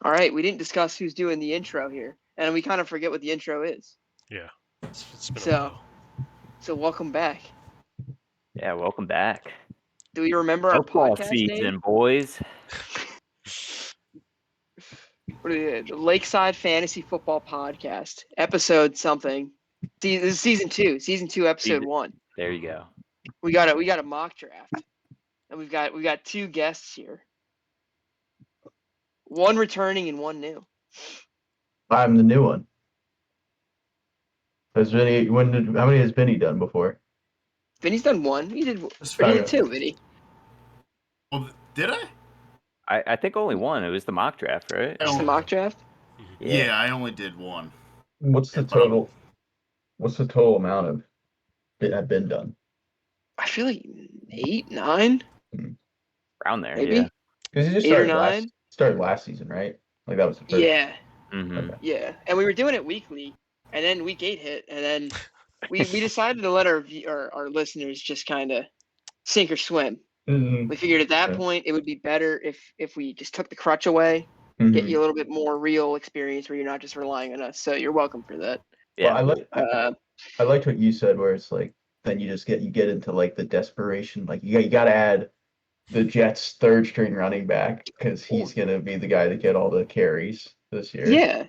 All right, we didn't discuss who's doing the intro here, and we kind of forget what the intro is. Yeah, it's been a So, while. so welcome back. Yeah, welcome back. Do we remember our Football podcast season, name? boys. What is it? The Lakeside Fantasy Football Podcast, episode something. This is season 2, episode 1. There you go. We got a mock draft, and we've got 2 guests here. One returning and one new. I'm the new one. How many has Vinny done before? Vinny's done 1. He did 2, Vinny. Well, did I? I think only one. It was the mock draft, right? Just the mock draft? Yeah, I only did 1. What's the total? What's the total amount of that have been done? I feel like 8, 9? Around there, Maybe? yeah. Because he just 8 or 9? started last season, right? Like that was the first. Yeah. Mm-hmm. Okay. Yeah, and we were doing it weekly, and then week 8 hit, and then we decided to let our listeners just kind of sink or swim. Mm-hmm. We figured at that point it would be better if we just took the crutch away, get you a little bit more real experience where you're not just relying on us. So you're welcome for that. Yeah. Well, I liked what you said, where it's like then you get into like the desperation, like you got to add the Jets' third string running back because he's gonna be the guy to get all the carries this year. Yeah.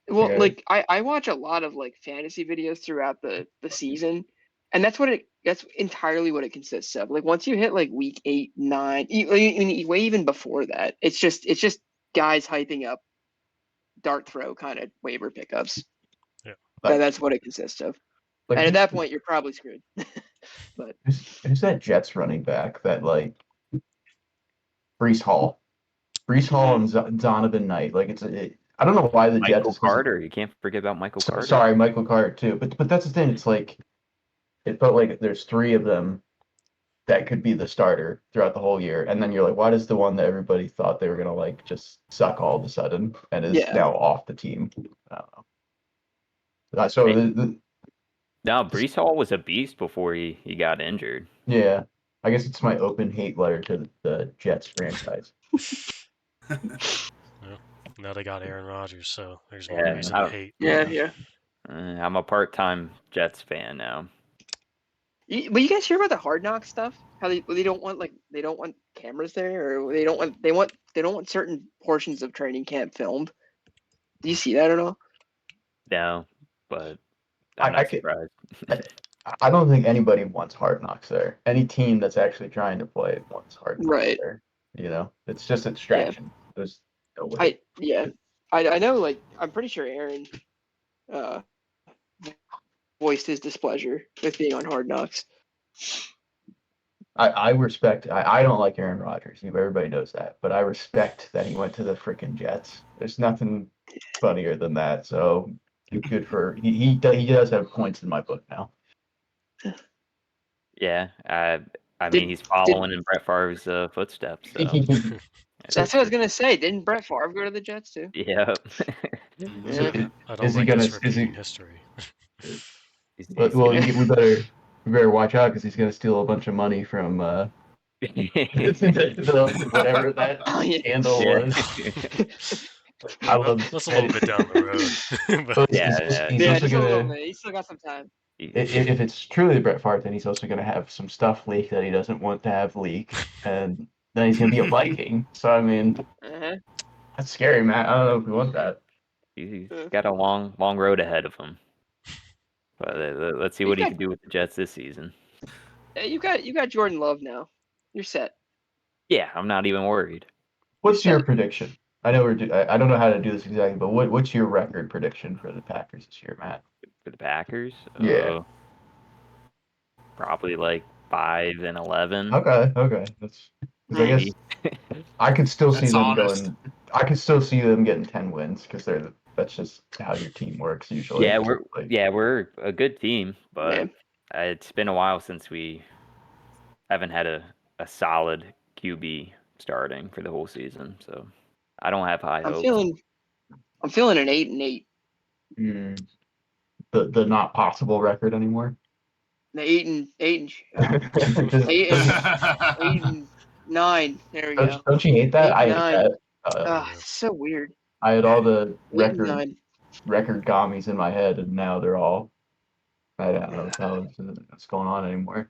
Well, Yeah. like I watch a lot of like fantasy videos throughout the season, and that's entirely what it consists of. Like once you hit like week 8, 9, way even before that, it's just guys hyping up dart throw kind of waiver pickups. Yeah. That's what it consists of. Like, And at that point, you're probably screwed. But who's that Jets running back that like Brees Hall and Donovan Knight? Like I don't know why the Michael Jets. Carter. You can't forget about Michael Carter. Sorry, Michael Carter too. But that's the thing. It's like it felt like there's 3 of them that could be the starter throughout the whole year, and then you're like, why does the one that everybody thought they were gonna like just suck all of a sudden and is now off the team? I don't know. So No, Brees Hall was a beast before he got injured. yeah, I guess it's my open hate letter to the Jets franchise. Now they got Aaron Rodgers, so there's no Yeah, reason to hate. yeah. I'm a part-time Jets fan now. But you guys hear about the Hard Knock stuff? How they don't want cameras there, or they don't want certain portions of training camp filmed. Do you see that at all? No, but I'm not surprised. I don't think anybody wants Hard Knocks there. Any team that's actually trying to play wants Hard Knocks there. You know, it's just a distraction. Yeah. There's no way. I know. Like, I'm pretty sure Aaron voiced his displeasure with being on Hard Knocks. I respect. I don't like Aaron Rodgers. Everybody knows that, but I respect that he went to the freaking Jets. There's nothing funnier than that. So good for he does have points in my book now. Yeah, I mean he's following in Brett Favre's footsteps. So. That's what I was gonna say. Didn't Brett Favre go to the Jets too? Yeah. I don't like this repeating history. We better watch out because he's gonna steal a bunch of money from whatever that handle was. I love. That's a little bit down the road. But he's still got some time. If it's truly Brett Favre, then he's also going to have some stuff leak that he doesn't want to have leak, and then he's going to be a Viking. So I mean, that's scary, man. I don't know if we want that. He's got a long road ahead of him. But let's see what he can do with the Jets this season. You got Jordan Love now. You're set. Yeah, I'm not even worried. What's your prediction? I know I don't know how to do this exactly, but what's your record prediction for the Packers this year, Matt? For the Packers? Yeah. Probably like 5-11. Okay. That's I guess I could still see them honest. going. I could still see them getting 10 wins because that's just how your team works usually. Yeah, we're a good team, but it's been a while since we haven't had a solid QB starting for the whole season, so I don't have high hopes. I'm feeling an 8-8. The not possible record anymore. The 8 and 9. There we go. Don't you hate that? I hate that. It's so weird. I had all the Week record 9. gommies in my head, and now they're all. I don't know what's going on anymore.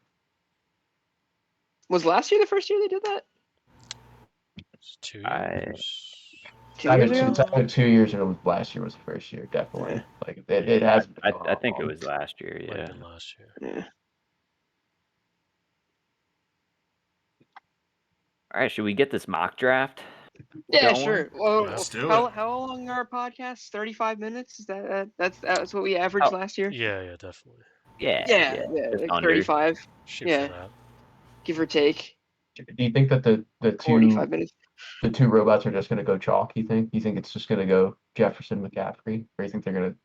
Was last year the first year they did that? It's 2 years. 2 years ago? It's either 2 years or last year was the first year, definitely. Yeah. Like it hasn't. I think it was last year. Might have Yeah. been last year. Yeah. All right, should we get this mock draft? Yeah, going? sure. Well, Let's do how it. long are our podcasts? 35 minutes? Is that's what we averaged last year? Yeah, definitely. Yeah, just like under. 35. Shoot Yeah. for that. Give or take. Do you think that the 45 minutes. the two robots are just going to go chalk? You think it's just going to go Jefferson McCaffrey, or you think they're going to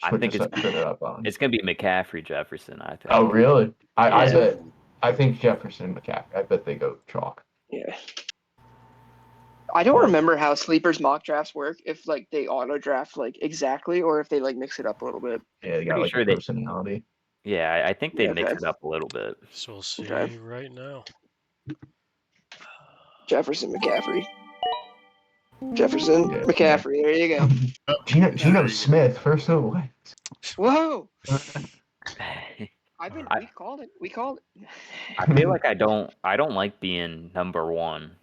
I think switch it up on? It's gonna be McCaffrey Jefferson. I think. Oh, really? Yeah. I think Jefferson McCaffrey. I bet they go chalk. Yeah. I don't remember how sleepers mock drafts work. If like they auto draft like exactly, or if they like mix it up a little bit. Yeah, they got Pretty like sure a they- personality. Yeah, I think they mix Okay. it up a little bit. So we'll see Okay. right now. Jefferson McCaffrey. Jefferson Yeah. McCaffrey. There you go. Geno Smith, first of all. Whoa! I We called it. We called it. feel like I don't like being number one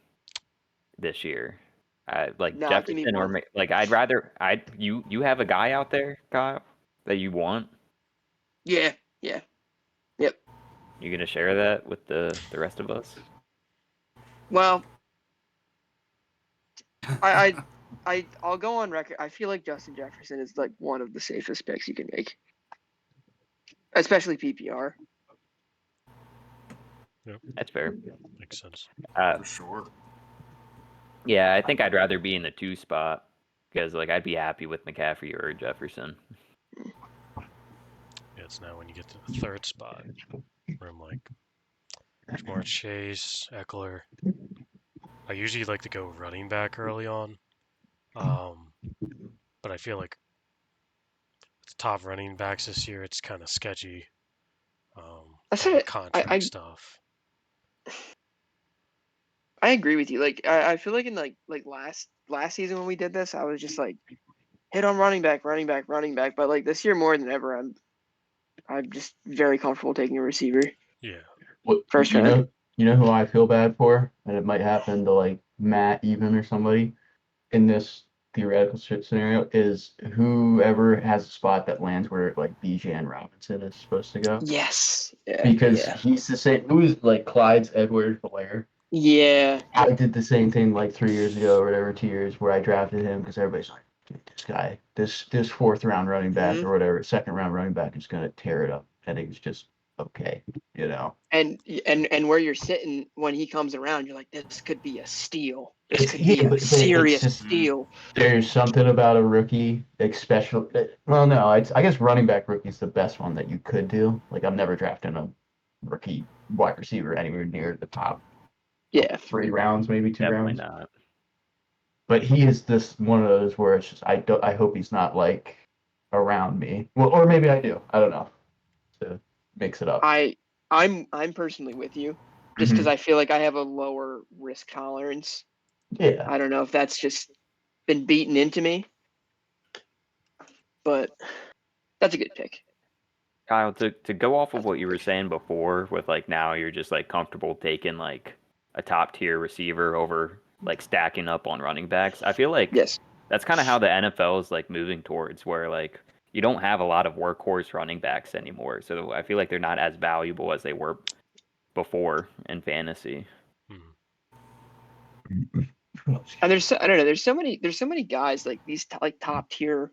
this year. Like Nah, give me Jefferson or one. like you have a guy out there, Kyle, that you want. Yeah. You gonna share that with the rest of us? Well, I'll go on record. I feel like Justin Jefferson is like one of the safest picks you can make, especially PPR. That's fair. Makes sense. For sure. Yeah, I think I'd rather be in the 2 spot because like I'd be happy with McCaffrey or Jefferson. Yeah, it's now when you get to the 3rd spot where I'm like, Jamar Chase, Eckler. I usually like to go running back early on, but I feel like the top running backs this year, it's kind of sketchy. That's all the it. contract stuff. I agree with you. Like I feel like in like last season when we did this, I was just like hit on running back. But like this year more than ever, I'm just very comfortable taking a receiver. Yeah. First round. You know who I feel bad for, and it might happen to like Matt even or somebody in this theoretical scenario is whoever has a spot that lands where like Bijan Robinson is supposed to go. Yes. Yeah, Because yeah. he's the same. Who's like Clyde's Edward-Helaire? Yeah. I did the same thing like 3 years ago or whatever, 2 years, where I drafted him because everybody's like, dude, this guy, this 4th round running back or whatever, 2nd round running back is gonna tear it up, and it was just okay, you know. And where you're sitting when he comes around, you're like, this could be a steal. This could be a serious steal. There's something about a rookie, especially. Well, no, I guess running back rookie is the best one that you could do. Like I'm never drafting a rookie wide receiver anywhere near the top. Yeah. 3 rounds, maybe 2 Definitely rounds. not. But he is this one of those where it's just I hope he's not like around me. Well, or maybe I do. I don't know. To mix it up. I'm personally with you, just because I feel like I have a lower risk tolerance. Yeah. I don't know if that's just been beaten into me, but that's a good pick. Kyle, to go off of what you were saying before, with like now you're just like comfortable taking like a top tier receiver over like stacking up on running backs. I feel like Yes. that's kind of how the NFL is like moving towards, where like you don't have a lot of workhorse running backs anymore. So I feel like they're not as valuable as they were before in fantasy. And there's so many guys like these like top tier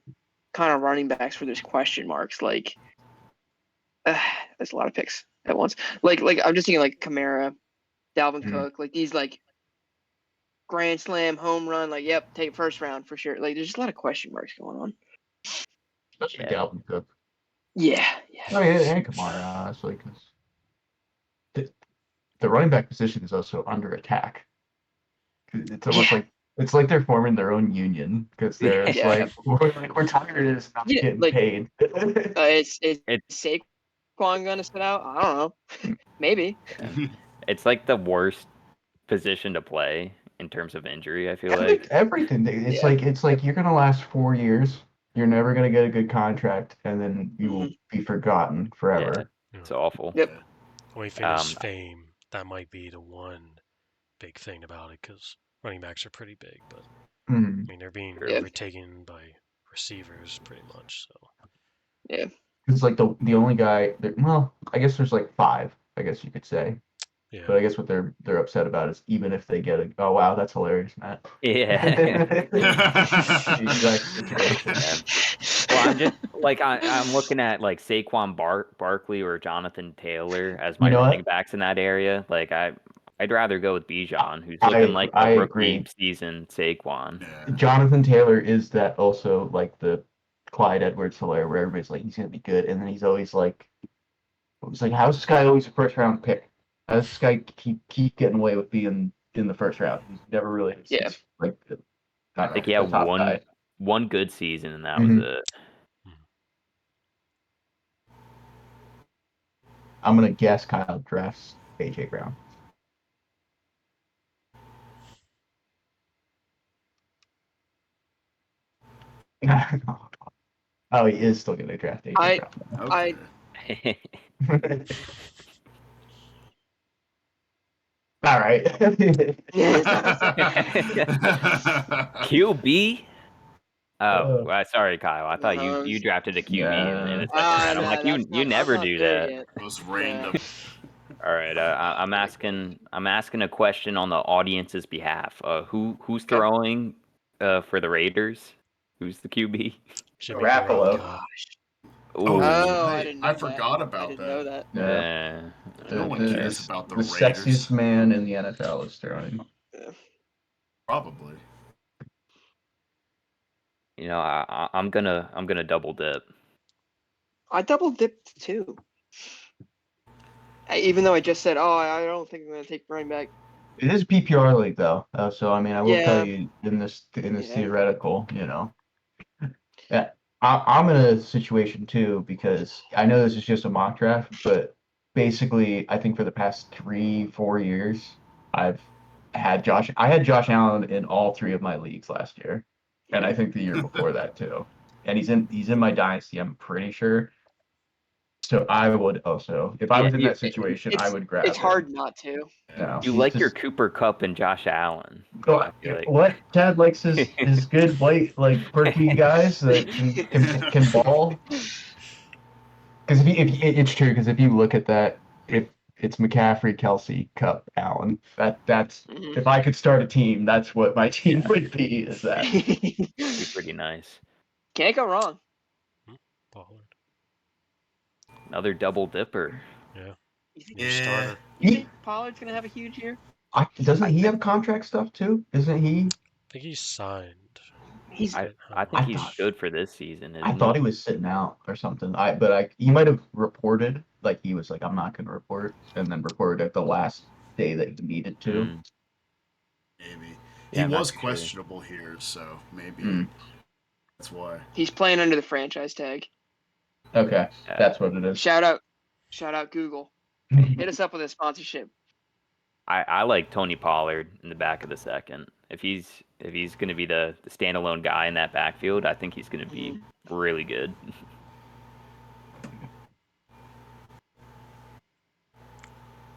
kind of running backs where there's question marks. Like there's a lot of picks at once. Like I'm just thinking like Kamara, Dalvin Cook, like these like grand slam home run. Like take 1st round for sure. Like there's just a lot of question marks going on. Especially Dalvin Cook. Yeah. I mean, and Kamara, honestly, because the running back position is also under attack. It's almost like they're forming their own union because they're like we're tired of this not getting paid. Is Saquon gonna sit out? I don't know. Maybe. It's like the worst position to play in terms of injury. I feel Everything. It's Yeah. like you're gonna last 4 years. You're never gonna get a good contract, and then you will be forgotten forever. it's awful. Yep. When we finish fame, that might be the one big thing about it, because running backs are pretty big, but Mhm. I mean they're being Yeah. overtaken by receivers pretty much. So Yeah. It's like the only guy. Well, I guess there's like five. I guess you could say. yeah, But I guess what they're upset about is even if they get a. Oh wow, that's hilarious, Matt. Yeah. Exact situation. Yeah. Well, I'm just like I'm looking at like Saquon Barkley or Jonathan Taylor as my You know running what? backs in that area. Like I'd rather go with Bijan, who's looking like I a agree. rookie season Saquon. Yeah. Jonathan Taylor is that also like the Clyde Edwards-Helaire where everybody's like he's gonna be good, and then he's always like, it was like, how's this guy always a first round pick? How does this guy keep getting away with being in the first round? He's never really Yeah. like I think he had top guy. one good season, and that was it. I'm gonna guess Kyle drafts AJ Brown. Oh, he is still gonna draft AJ Brown. Okay. All right. QB? Oh, Uh, sorry, Kyle. I thought you Mahomes. drafted a QB in the second Ah, round. I'm no, like, that's you not, never I'm not do there that. yet. Most random. All right, I'm asking a question on the audience's behalf. Who's throwing for the Raiders? Who's the QB? Jimmy Garoppolo. Garoppolo. Oh, that's Ooh. Oh, I right. didn't know I that. forgot I about didn't that. know that. Yeah. No one cares about the Raiders. sexiest man in the NFL is throwing. Yeah. Probably. You know, I'm gonna double dip. I double dipped too. Even though I just said, oh, I don't think I'm going to take running back. It is PPR league though, so I mean, I will tell Yeah. you in this Yeah. theoretical, yeah, I'm in a situation too because I know this is just a mock draft, but basically, I think for the past 3-4 years, I had Josh Allen in all three of my leagues last year, and I think the year before that too, and he's in my dynasty, I'm pretty sure. So I would also, if I was in that situation, I would grab It's him. hard not to. No, You he's like your just- Cooper Cup and Josh Allen. I feel like. What? Chad likes his good white like perky guys that can ball. Because if it's true, because if you look at that, if it's McCaffrey, Kelsey, Cup, Allen, that's if I could start a team, that's what my team would be. Is that Be pretty nice. Can't go wrong. Pollard. Another double dipper. Yeah. You New starter. think Pollard's going to have a huge year? doesn't he have contract stuff too? Isn't he? I think he's signed. I think he's good for this season. I thought he was sitting out or something. He might have reported like he was like I'm not going to report, and then reported at the last day that he needed to. Maybe. Yeah, he was sure. questionable here, so maybe that's why. He's playing under the franchise tag. Okay, that's what it is. Shout out Google. Hit us up with a sponsorship. I like Tony Pollard in the back of the second. If he's going to be the standalone guy in that backfield, I think he's going to be really good.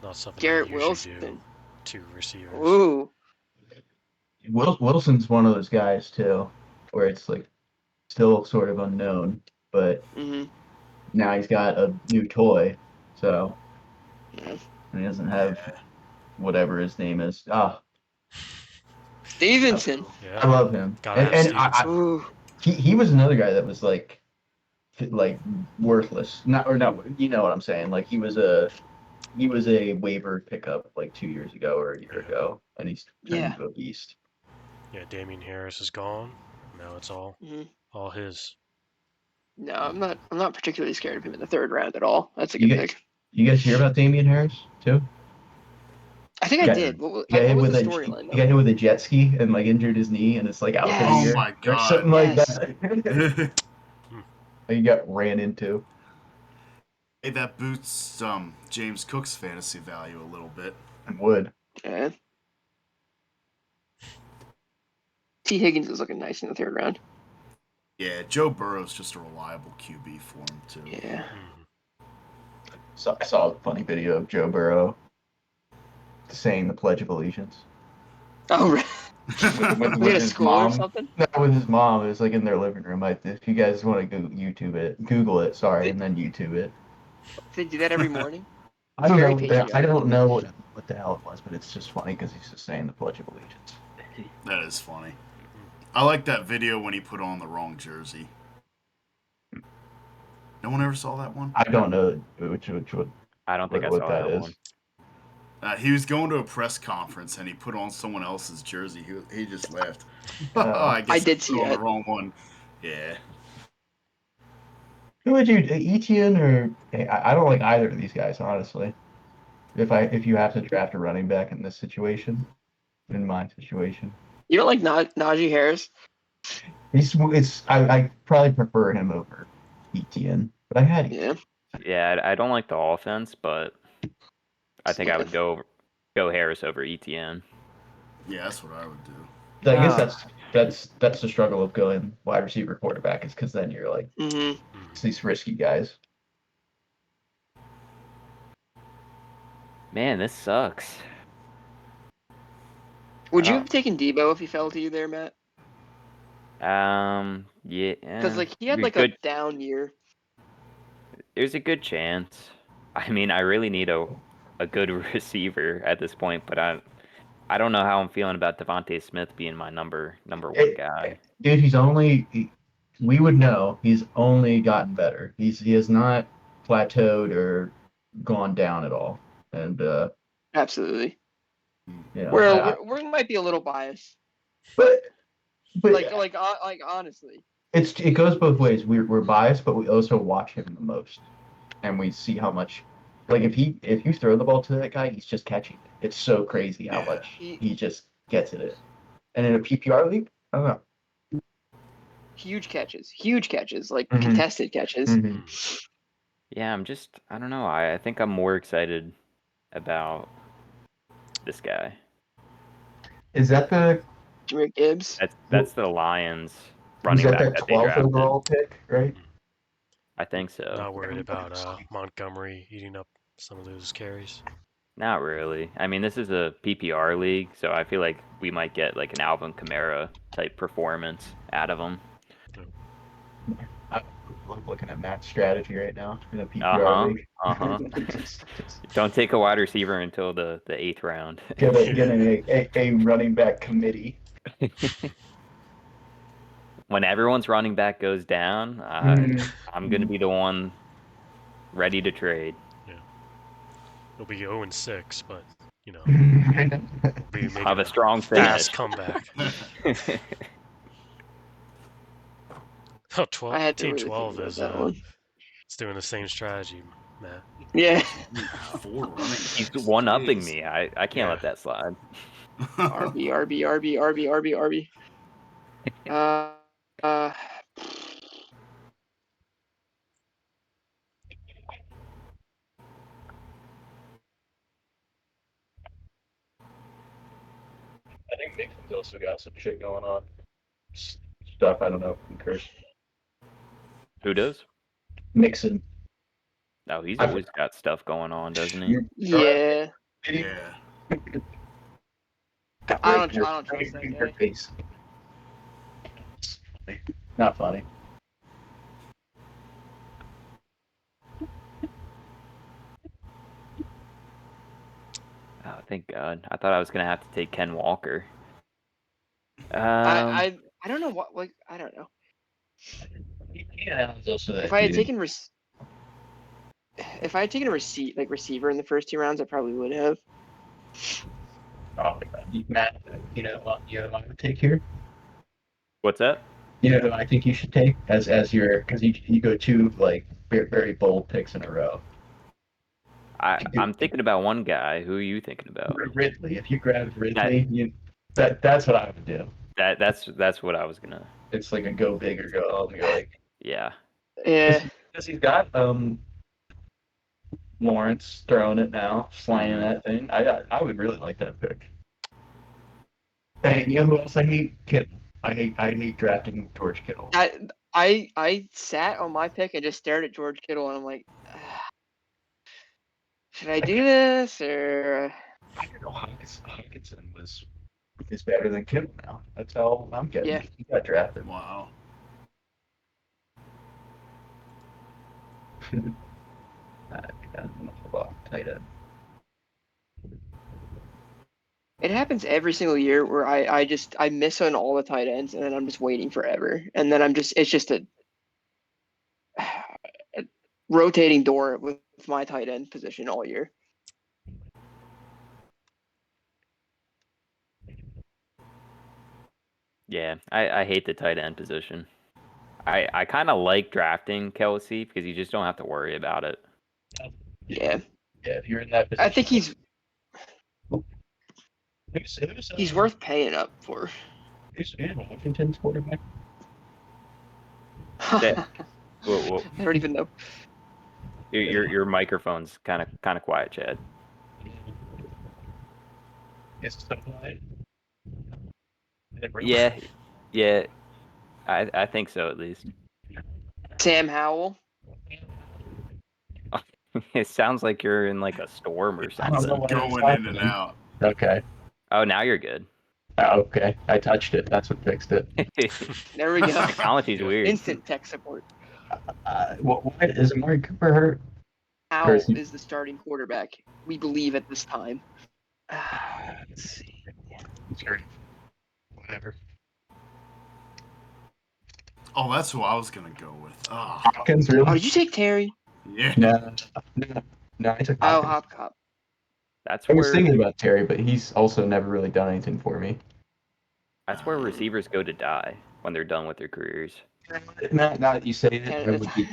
Not something Garrett I usually do. Wilson. 2 receivers. Ooh. Wilson's one of those guys too, where it's like still sort of unknown, but now he's got a new toy, so he doesn't have whatever his name is. Stevenson. Yeah. I love him, and he was another guy that was like worthless. Not, you know what I'm saying? Like he was a waiver pickup like 2 years ago or a year ago, and he's turned into a beast. Yeah, Damian Harris is gone. Now it's all his. No, I'm not particularly scared of him in the third round at all. That's a good pick. You guys hear about Damian Harris too? I think I did. What was the storyline? He got hit with a jet ski and like injured his knee, and it's like out for the year. Oh my god! Or something like that. He got ran into. Hey, that boosts James Cook's fantasy value a little bit. It would. Yeah. T. Higgins is looking nice in the third round. Yeah, Joe Burrow's just a reliable QB for him too. Yeah. So I saw a funny video of Joe Burrow saying the Pledge of Allegiance Oh, right. with We had a his school or mom. something. No, with his mom. It was like in their living room. If you guys want to go YouTube it, Google it. Sorry, and then YouTube it. They do that every morning. I don't Very know. patriotic. I don't know what the hell it was, but it's just funny because he's just saying the Pledge of Allegiance. That is funny. I like that video when he put on the wrong jersey. No one ever saw that one? I don't know which one. I don't think I what saw that that is. one. He was going to a press conference and he put on someone else's jersey. He just laughed. I guess did he see put on that. the wrong one. Yeah. Who would you, Etienne or I don't like either of these guys, honestly. If you have to draft a running back in this situation, in my situation, You don't like Najee Harris? I probably prefer him over Etienne, but I had Yeah. Yeah, I don't like the offense, but I think I Yeah. would go Harris over ETN. Yeah, that's what I would do. I guess that's the struggle of going wide receiver quarterback is because then you're like it's these risky guys. Man, this sucks. Would you have taken Debo if he fell to you there, Matt? Yeah. Because like he had like a down year. There's a good chance. I mean, I really need a good receiver at this point, but I don't know how I'm feeling about Devontae Smith being my number one guy. Dude, we would know he's only gotten better. He has not plateaued or gone down at all. And Absolutely. you know, we might be a little biased. but like honestly. It goes both ways. We're biased, but we also watch him the most, and we see how much. Like if you throw the ball to that guy, he's just catching it. It's so crazy how much he just gets it. And in a PPR league, I don't know. Huge catches, like contested catches. Mm-hmm. Yeah, I don't know. I think I'm more excited about this guy. Is that the Jahmyr Gibbs? That's the Lions running back that they 12th drafted. overall pick, right? I think so. Not worried about Montgomery eating up some of those carries. Not really. I mean, this is a PPR league, so I feel like we might get like an Alvin Kamara type performance out of him. I'm looking at Matt's strategy right now in a PPR league. Don't take a wide receiver until the 8th round. Getting a running back committee. When everyone's running back goes down, I'm going to be the one ready to trade. Yeah. It'll be 0-6, but, you know. I'll have a strong finish. Fast comeback. Oh, 12, Team 12 is it's doing the same strategy, Matt. Yeah. He's one-upping me. I can't let that slide. RB. I think Mixon's also got some shit going on. Stuff I don't know. Curse. Who does? Mixon. No, he's always got stuff going on, doesn't he? Yeah. Yeah. I don't trust that guy. Face. Not funny. Oh, thank God. I thought I was going to have to take Ken Walker. I don't know what, like, I don't know. Yeah, also that if I had taken a receiver in the first 2 rounds, I probably would have. Oh, Matt, you know what I would take here? What's that? You know who I think you should take as your, because you go 2 like very, very bold picks in a row. I'm thinking about one guy. Who are you thinking about? Ridley. If you grab Ridley, that's what I would do. That's what I was gonna. It's like a go big or go home. You're like, yeah. Because he's got Lawrence throwing it now, slaying that thing. I would really like that pick. Hey, you know who else I hate? Kittle. I hate drafting George Kittle. I sat on my pick and just stared at George Kittle, and I'm like, should I do this or? I don't know. Hawkinson is better than Kittle now. That's how I'm getting. Yeah. He got drafted. Wow. Tight end. It happens every single year where I miss on all the tight ends, and then I'm just waiting forever, and then it's just a rotating door with my tight end position all year. Yeah, I hate the tight end position. I kind of like drafting Kelsey because you just don't have to worry about it. Yeah, Yeah, if you're in that position. I think Who's he's worth paying up for. Who's Washington's quarterback? Yeah. Whoa. I don't even know. Your microphone's kind of quiet, Chad. Yes, Yeah. I think so at least. Sam Howell. It sounds like you're in like a storm or I don't know something. what Going is in and happening. out. Okay. Oh, now you're good. Okay. I touched it. That's what fixed it. There we go. Technology's weird. Instant tech support. What is Amari Cooper hurt? Howell Person- is the starting quarterback. We believe at this time. Let's see. Sure. Whatever. Oh, that's who I was gonna go with. Oh, Hopkins, really? Oh, did you take Terry? yeah. No, I took Oh, Hopkins. Hopcop. That's I was where thinking about Terry, but he's also never really done anything for me. receivers go to die when they're done with their careers. Now that you say it, I would be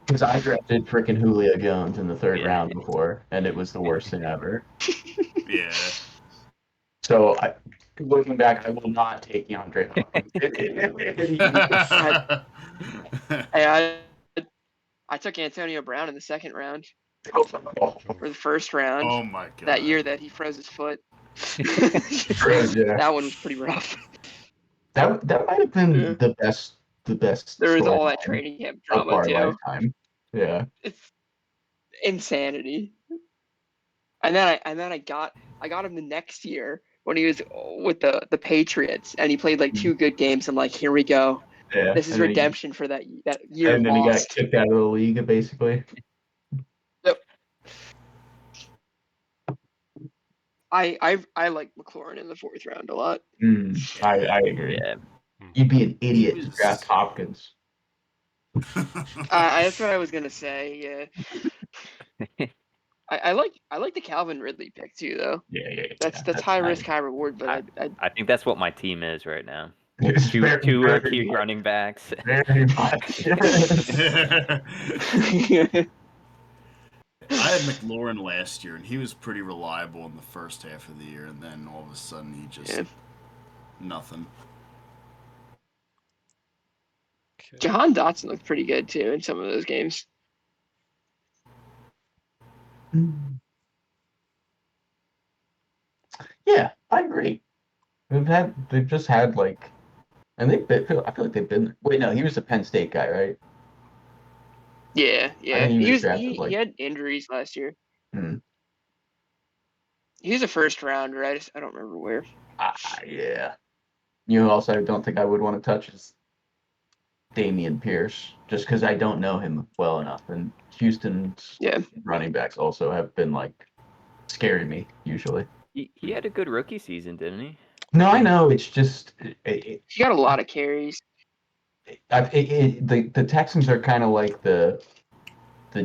because I drafted freaking Julio Jones in the third Yeah. round before, and it was the worst thing ever. Yeah. Oh, So looking back, I will not take DeAndre Hopkins. Hey, I took Antonio Brown in the second round or the first round Oh my god. that year that he froze his foot. Yeah. That one was pretty rough. That might have been Yeah. the best There was all storyline that training camp of drama our too. lifetime. Yeah. It's insanity. And then I got him the next year when he was with the Patriots, and he played like 2 good games. I'm like, here we go. Yeah. This is And then redemption for that year and then he got lost. kicked out of the league, basically. Yep. I like McLaurin in the 4th round a lot. I agree. Yeah. You'd be an idiot He to was- draft Hopkins. That's what I was gonna say. Yeah. I like the Calvin Ridley pick too, though. Yeah. That's high risk, high reward. But I think that's what my team is right now. It's Two very key much- running backs. Very much. I had McLaurin last year, and he was pretty reliable in the first half of the year, and then all of a sudden he just Yeah. nothing. Okay. Jahan Dotson looked pretty good too in some of those games. Yeah, I agree. They've just had like, and I feel like they've been. Wait, no, he was a Penn State guy, right? Yeah. think he was drafted, He had injuries last year. Hmm. He was a first rounder. I don't remember where. Yeah. You know, also, I don't think I would want to touch is Damian Pierce, just because I don't know him well enough. And Houston's running backs also have been like scaring me usually. He had a good rookie season, didn't he? No, I know. It's just He got a lot of carries. the Texans are kind of like the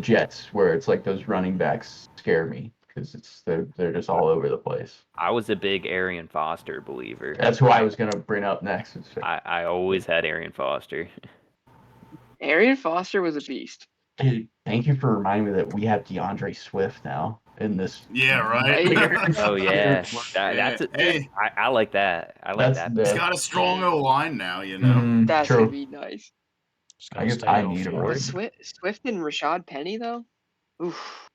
Jets, where it's like those running backs scare me because they're just all over the place. I was a big Arian Foster believer. That's who I was gonna bring up next. I always had Arian Foster. Arian Foster was a beast. Dude, thank you for reminding me that we have DeAndre Swift now in this. Yeah, right. Oh yeah, that's it. Hey, I like that. I like that. he's got a strong O line now, you know. That's true. gonna be nice. Just I gotta guess stay I healthy. need him. But Swift and Rashad Penny though. Oof.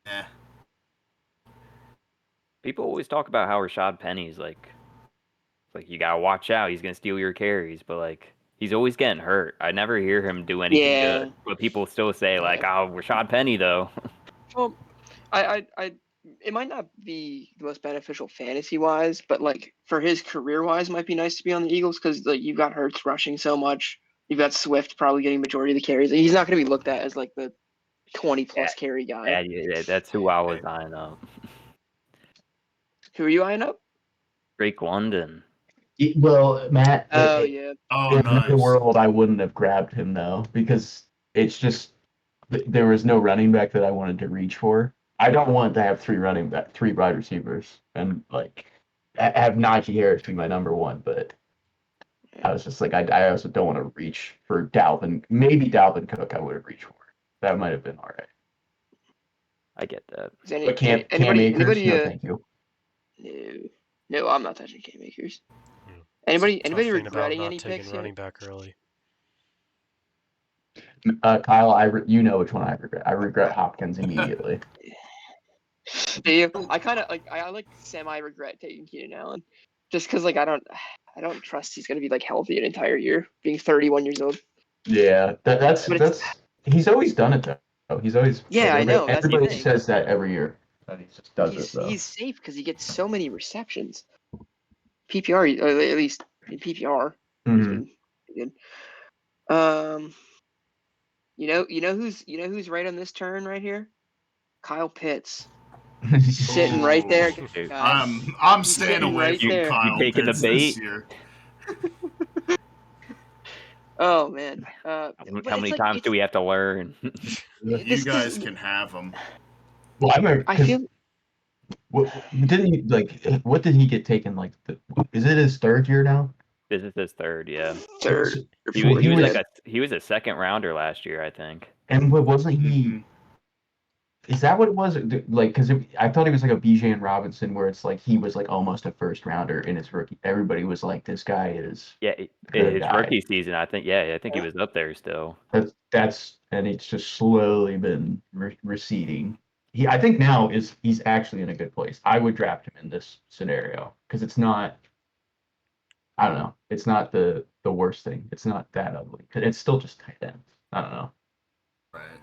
Yeah. People always talk about how Rashad Penny's like like you gotta watch out. He's gonna steal your carries, but like he's always getting hurt. I never hear him do anything good. But people still say like, "Oh, Rashad Penny though." Well, I it might not be the most beneficial fantasy wise, but like for his career wise, might be nice to be on the Eagles because like you've got Hurts rushing so much, you've got Swift probably getting majority of the carries. He's not going to be looked at as like the 20 plus carry guy. Yeah, that's who I was eyeing up. Who are you eyeing up? Drake London. Well, Matt. Yeah. Oh, In nice. another world, I wouldn't have grabbed him though, because it's just there was no running back that I wanted to reach for. I don't want to have three wide receivers, and like have Najee Harris be my number one. But I was just like, I also don't want to reach for Dalvin. Maybe Dalvin Cook, I would have reached for. That might have been all right. I get that. But Cam Akers, no, thank you. No, I'm not touching Cam Akers. It's Anybody a tough thing about regretting not any taking picks running yet? back early? Kyle, you know which one I regret. I regret Hopkins immediately. Do you? I kind of like I like semi regret taking Keenan Allen, just because like I don't trust he's gonna be like healthy an entire year, being 31 years old. Yeah, that's he's always done it though. He's always I know. That's the everybody thing. says that every year. That he just does it though. He's safe because he gets so many receptions. PPR, or at least in PPR, he's been good. You know who's right on this turn right here? Kyle Pitts. Sitting right there. Dude, I'm staying away right from there. Kyle You taking the Pitts this bait? year. Oh man. How many times do we have to learn? You guys can have him. Well, I feel. What didn't he like? What did he get taken? Like, is it his third year now? This is his third, yeah. Third or He fourth. was he was a second rounder last year, I think. And wasn't he? Is that what it was? Like, because I thought he was like a Bijan Robinson, where it's like he was like almost a first rounder in his rookie. Everybody was like, "This guy is." Yeah, his rookie season, I think. Yeah, I think he was up there still. That's and it's just slowly been receding. I think now he's actually in a good place. I would draft him in this scenario because it's not. I don't know. It's not the worst thing. It's not that ugly. It's still just tight ends. I don't know. Right.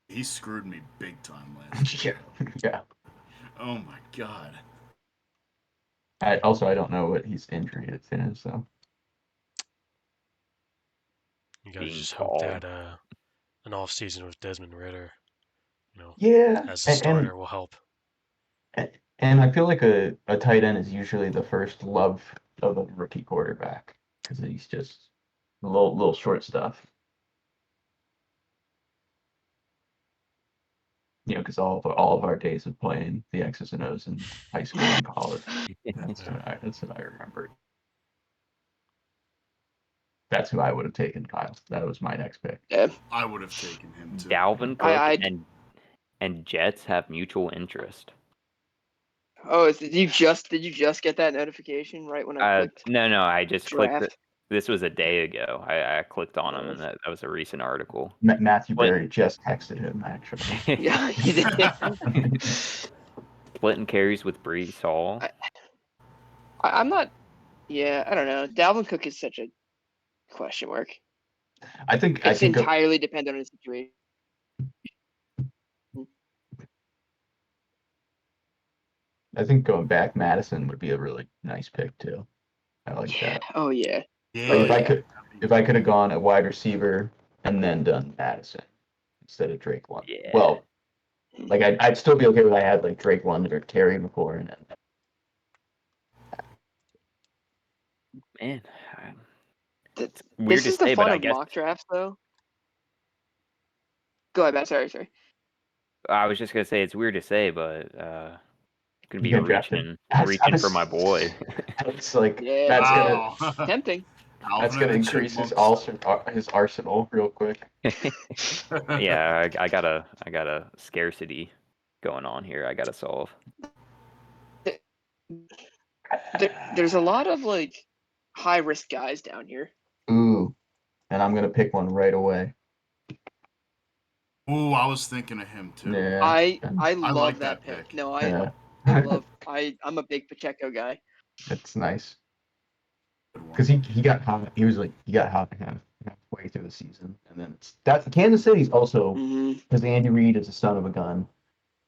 He screwed me big time last year. Yeah. Oh my god. I don't know what he's injury is, so. You gotta just hope that an off season with Desmond Ritter, as a starter will help. And I feel like a tight end is usually the first love of a rookie quarterback because he's just a little short stuff. Because all of our days of playing the X's and O's in high school and college. That's what I remember. That's who I would have taken, Kyle. That was my next pick. Yeah. I would have taken him too. Dalvin Cook and Jets have mutual interest. Oh, did you just get that notification right when I clicked? No, I just draft? clicked. This was a day ago. I clicked on him, and that was a recent article. Matthew Berry just texted him, actually. Yeah, he did. Splitting carries with Breece Hall. I'm not. Yeah, I don't know. Dalvin Cook is such a question mark. I think entirely dependent on the situation. I think going back, Madison would be a really nice pick too. I like that. Oh yeah. If I could have gone a wide receiver and then done Madison instead of Drake London. Yeah. Well, like I'd still be okay if I had like Drake London or Terry before and then. Man, it's weird to say, but I guess mock drafts though. Go ahead, Matt. Sorry. I was just gonna say it's weird to say, but could be reaching for my boy. It's like that's gonna tempting. That's gonna increase his arsenal real quick. Yeah, I got a scarcity going on here. I gotta solve. There's a lot of like high risk guys down here. Ooh, and I'm gonna pick one right away. Ooh, I was thinking of him too. Yeah, I love like that that pick. pick. No, I'm a big Pacheco guy. That's nice. because he got hot. He got hot halfway through the season, and then that's Kansas City's also because Andy Reid is a son of a gun.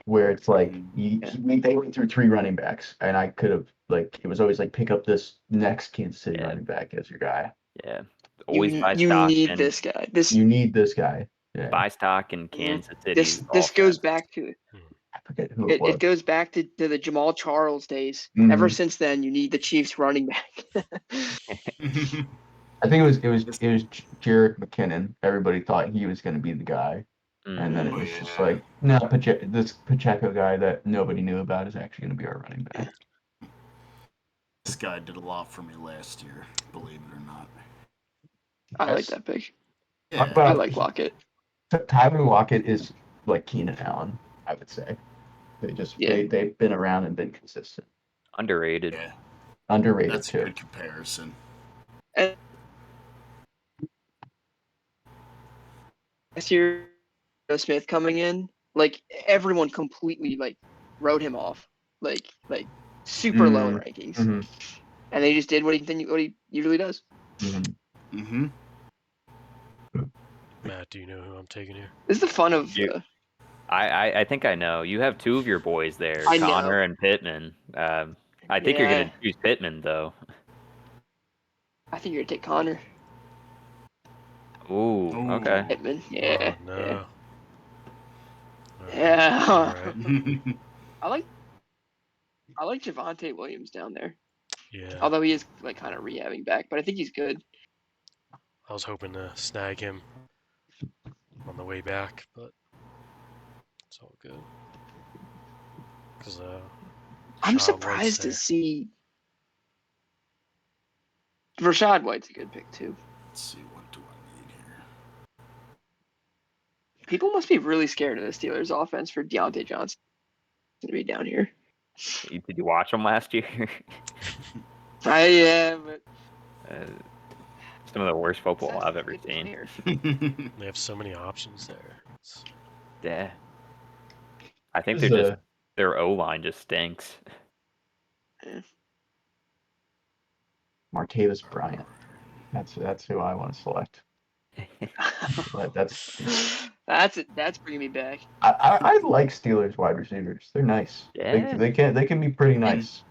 Where it's like they went through 3 running backs, and I could have it was always like pick up this next Kansas City running back as your guy. Yeah, always buy You stock. need this guy. You need this guy. Yeah. Buy stock in Kansas City. This goes back to I forget who it was. It goes back to the Jamal Charles days. Ever since then, you need the Chiefs running back. I think it was Jerick McKinnon. Everybody thought he was going to be the guy. And then it was just like, no, this Pacheco guy that nobody knew about is actually going to be our running back. This guy did a lot for me last year, believe it or not. I like that pick. Yeah. I like Lockett. Tyler Lockett is like Keenan Allen, I would say. They've been around and been consistent. Underrated. Yeah. Underrated That's too. a good comparison. And last year, Smith coming in, like everyone completely wrote him off, like super low in rankings, and they just did what he usually does. Matt, do you know who I'm taking here? This is the fun of. I think I know. You have 2 of your boys there, I Connor know. and Pittman. I think you're gonna choose Pittman though. I think you're gonna take Connor. Ooh, okay. Pittman, yeah. Oh, no. Yeah. All right. I like Javonte Williams down there. Yeah. Although he is kind of rehabbing back, but I think he's good. I was hoping to snag him on the way back, but it's all good. Because I'm surprised to see Rashad White's a good pick too. Let's see, what do I need here? People must be really scared of the Steelers offense for Deontay Johnson to be down here. Did you watch them last year? But some of the worst football I've ever seen. they have so many options there. Yeah. I think their O-line just stinks. Martavis Bryant. That's who I want to select. But that's bringing me back. I like Steelers wide receivers. They're nice. Yeah. They can be pretty nice.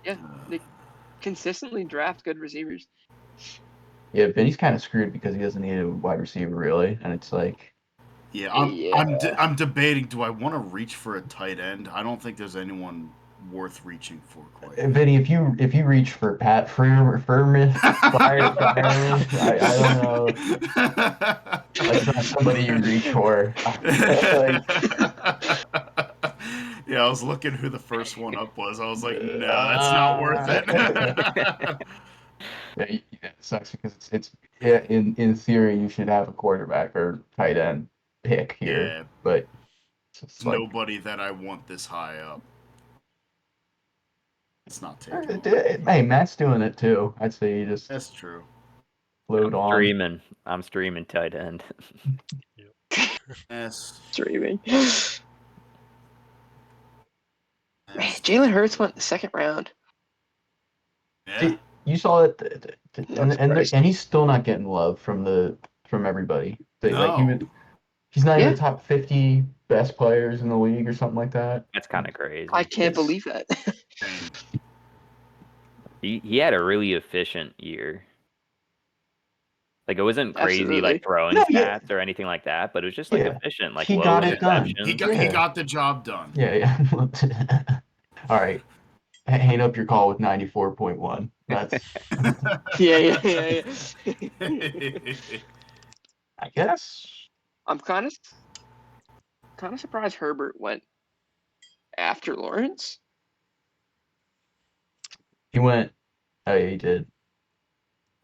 Yeah, they consistently draft good receivers. Yeah, Vinny's kind of screwed because he doesn't need a wide receiver really, and it's like. Yeah, I'm debating. Do I want to reach for a tight end? I don't think there's anyone worth reaching for quite. Vinny, if you reach for Pat Freiermuth, I don't know. That's not somebody you reach for. Yeah, I was looking who the first one up was. I was like, no, that's not worth it. Yeah, it sucks because in theory you should have a quarterback or tight end pick here, Yeah, but it's nobody that I want this high up. It's not taking. Hey, Matt's doing it too. I'd say you just. That's true. Float on. I'm streaming tight end. Yes. Streaming. Man, Jalen Hurts went in the second round. Yeah. You saw it, and he's still not getting love from everybody. He's not in the top 50 best players in the league or something like that. That's kind of crazy. I can't believe that. He had a really efficient year. Like, it wasn't crazy, Absolutely. throwing stats or anything like that, but it was just efficient. He got it done. He got the job done. Yeah. All right. Hang up your call with 94.1. That's. Yeah. I guess. I'm kind of surprised Herbert went after Lawrence. He went. Oh, yeah, he did.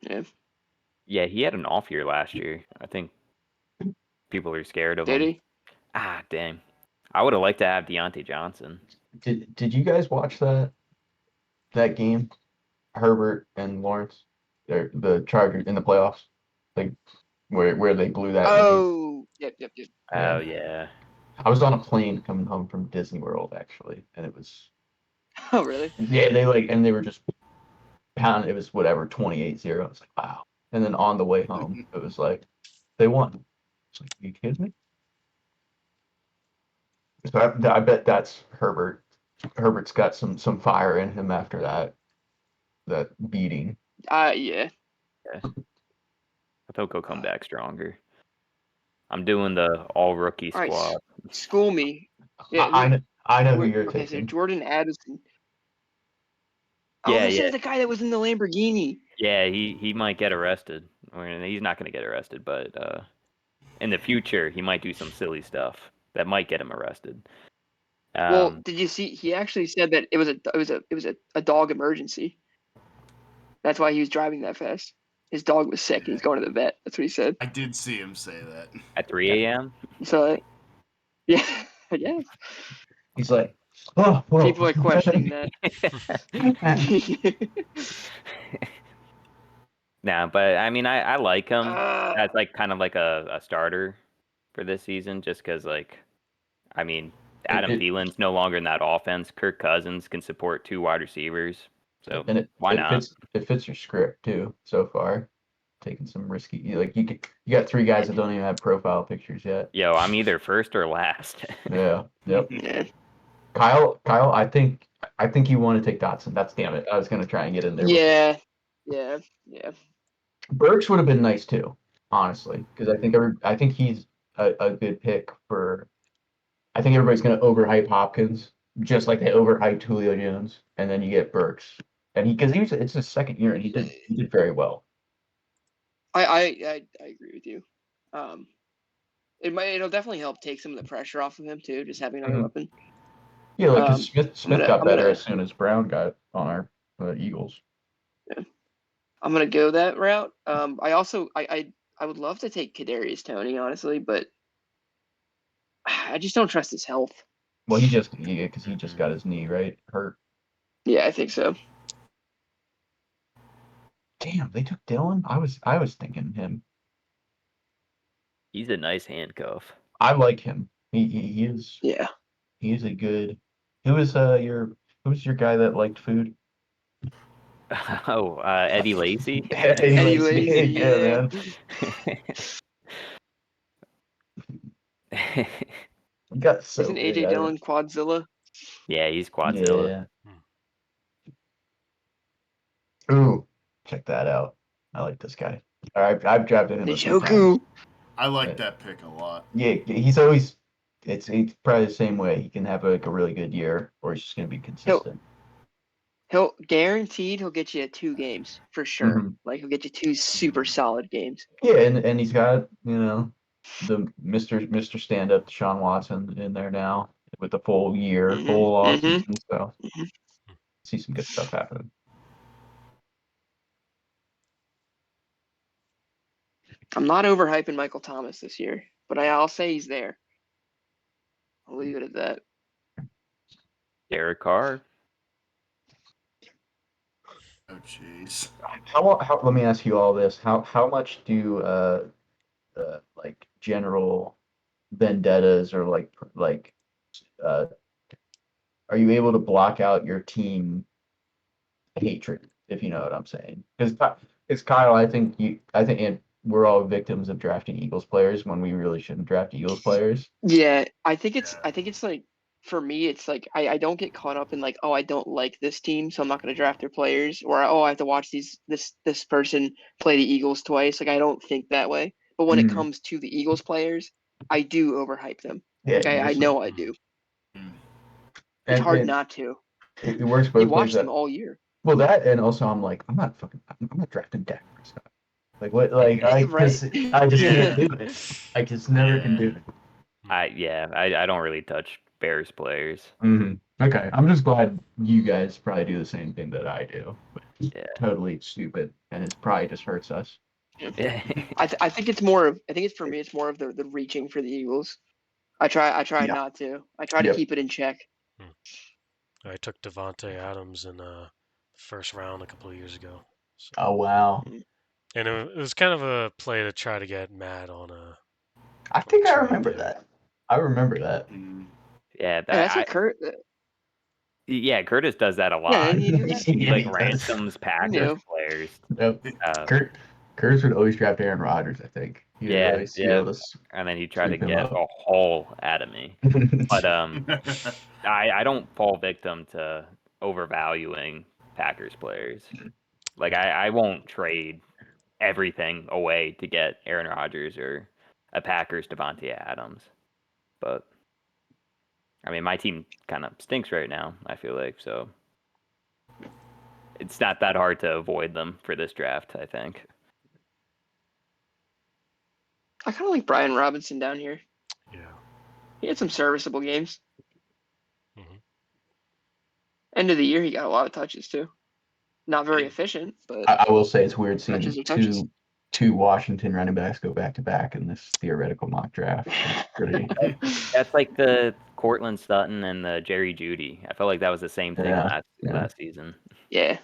Yeah. Yeah, he had an off year last year. I think people are scared of him. Did he? Ah, dang. I would have liked to have Deontay Johnson. Did you guys watch that game? Herbert and Lawrence, the Chargers in the playoffs, like where they blew that. Oh, yep. Oh yeah. I was on a plane coming home from Disney World actually, and it was. Oh really? Yeah, they were just pound, it was whatever 28-0. It's like, wow. And then on the way home, it was like they won. It's like, are you kidding me? So I bet that's Herbert. Herbert's got some fire in him after that beating. Yeah. I think he'll come back stronger. I'm doing the all rookie All right, squad. school me. Yeah, I know who you're okay, so taking. Jordan Addison. Oh, Yeah, this yeah. is the guy that was in the Lamborghini. Yeah, he might get arrested. Or he's not going to get arrested, but in the future he might do some silly stuff that might get him arrested. Well, did you see? He actually said that it was a dog emergency. That's why he was driving that fast. His dog was sick and he's going to the vet. That's what he said. I did see him say that. At 3 a.m. So, yeah, I guess. He's like, oh, whoa. People are questioning that. Nah, but I mean, I like him as Uh, like kind of like a starter for this season, just because like, I mean, Adam Thielen's no longer in that offense. Kirk Cousins can support 2 wide receivers, so and why not? It fits your script too so far. Taking some risky, you got 3 guys that don't even have profile pictures yet. Yo, I'm either first or last. Yeah. Yep. yeah. Kyle, I think you want to take Dotson. That's damn it. I was gonna try and get in there. Yeah. Burks would have been nice too, honestly, because I think he's a good pick for. I think everybody's gonna overhype Hopkins, just like they overhyped Julio Jones, and then you get Burks, and it's his second year and he did very well. I agree with you. It'll definitely help take some of the pressure off of him too, just having another weapon. Yeah, like 'cause Smith got better as soon as Brown got on our Eagles. Yeah. I'm gonna go that route. I also I would love to take Kadarius Toney, honestly, but I just don't trust his health. Well, he just got his knee hurt. Yeah, I think so. Damn, they took Dylan. I was thinking him. He's a nice handcuff. I like him. He is. Yeah. He is a good. Who was your guy that liked food? Oh, Eddie Lacy. Eddie Lacy, yeah. Man. He got so Isn't big. AJ Dillon Quadzilla? Yeah, he's Quadzilla. Yeah. Ooh, check that out. I like this guy. All right, I've drafted him a few times. Njoku. I like that pick a lot. Yeah, he's always. It's probably the same way. He can have a really good year, or he's just gonna be consistent. He'll get you 2 games for sure. Mhm. Like he'll get you 2 super solid games. Yeah, and he's got the Mr. Stand Up Deshaun Watson in there now with the full year, full off season. So see some good stuff happening. I'm not overhyping Michael Thomas this year, but I'll say he's there. I'll leave it at that. Derek Carr. Oh jeez. How let me ask you all this. How much do like general vendettas or are you able to block out your team hatred, if you know what I'm saying? Because Kyle, I think and we're all victims of drafting Eagles players when we really shouldn't draft Eagles players. Yeah, I think it's like, for me, it's like I don't get caught up in like, oh, I don't like this team, so I'm not going to draft their players, or oh, I have to watch this person play the Eagles twice. Like I don't think that way. But when it comes to the Eagles players, I do overhype them. Yeah, like I know I do. It's hard not to. It works both ways. You watch them all year. Well, that, and also I'm like, I'm not drafting Dak Prescott. Like what? Like I just can't do it. I just never can do it. I don't really touch Bears players. Okay, I'm just glad you guys probably do the same thing that I do. But totally stupid, and it probably just hurts us. I think it's more of. I think it's for me. It's more of the reaching for the Eagles. I try not to. I try to keep it in check. I took Devontae Adams in the first round a couple of years ago. So. Oh wow! And it was kind of a play to try to get mad on a. I think I remember that. I remember that. Yeah, that's what Kurt. Yeah, Curtis does that a Yeah, lot. he did that. He Yeah, like he does. ransoms Packers knew. players. Yep. Curtis would always draft Aaron Rodgers, I think. He would Yeah, always be yeah. able to And then he tried to sweep him get up. a haul out of me. But I don't fall victim to overvaluing Packers players. Like I won't trade everything away to get Aaron Rodgers or a Packers Devontae Adams. But I mean, my team kind of stinks right now, I feel like, so it's not that hard to avoid them for this draft, I think. I kind of like Brian Robinson down here. Yeah. He had some serviceable games. Mhm. End of the year, he got a lot of touches too. Not very efficient, but I will say it's weird seeing touches are touches. two Washington running backs go back to back in this theoretical mock draft. It's pretty. That's like the Cortland Sutton and the Jerry Jeudy. I felt like that was the same thing Yeah, last season. Yeah,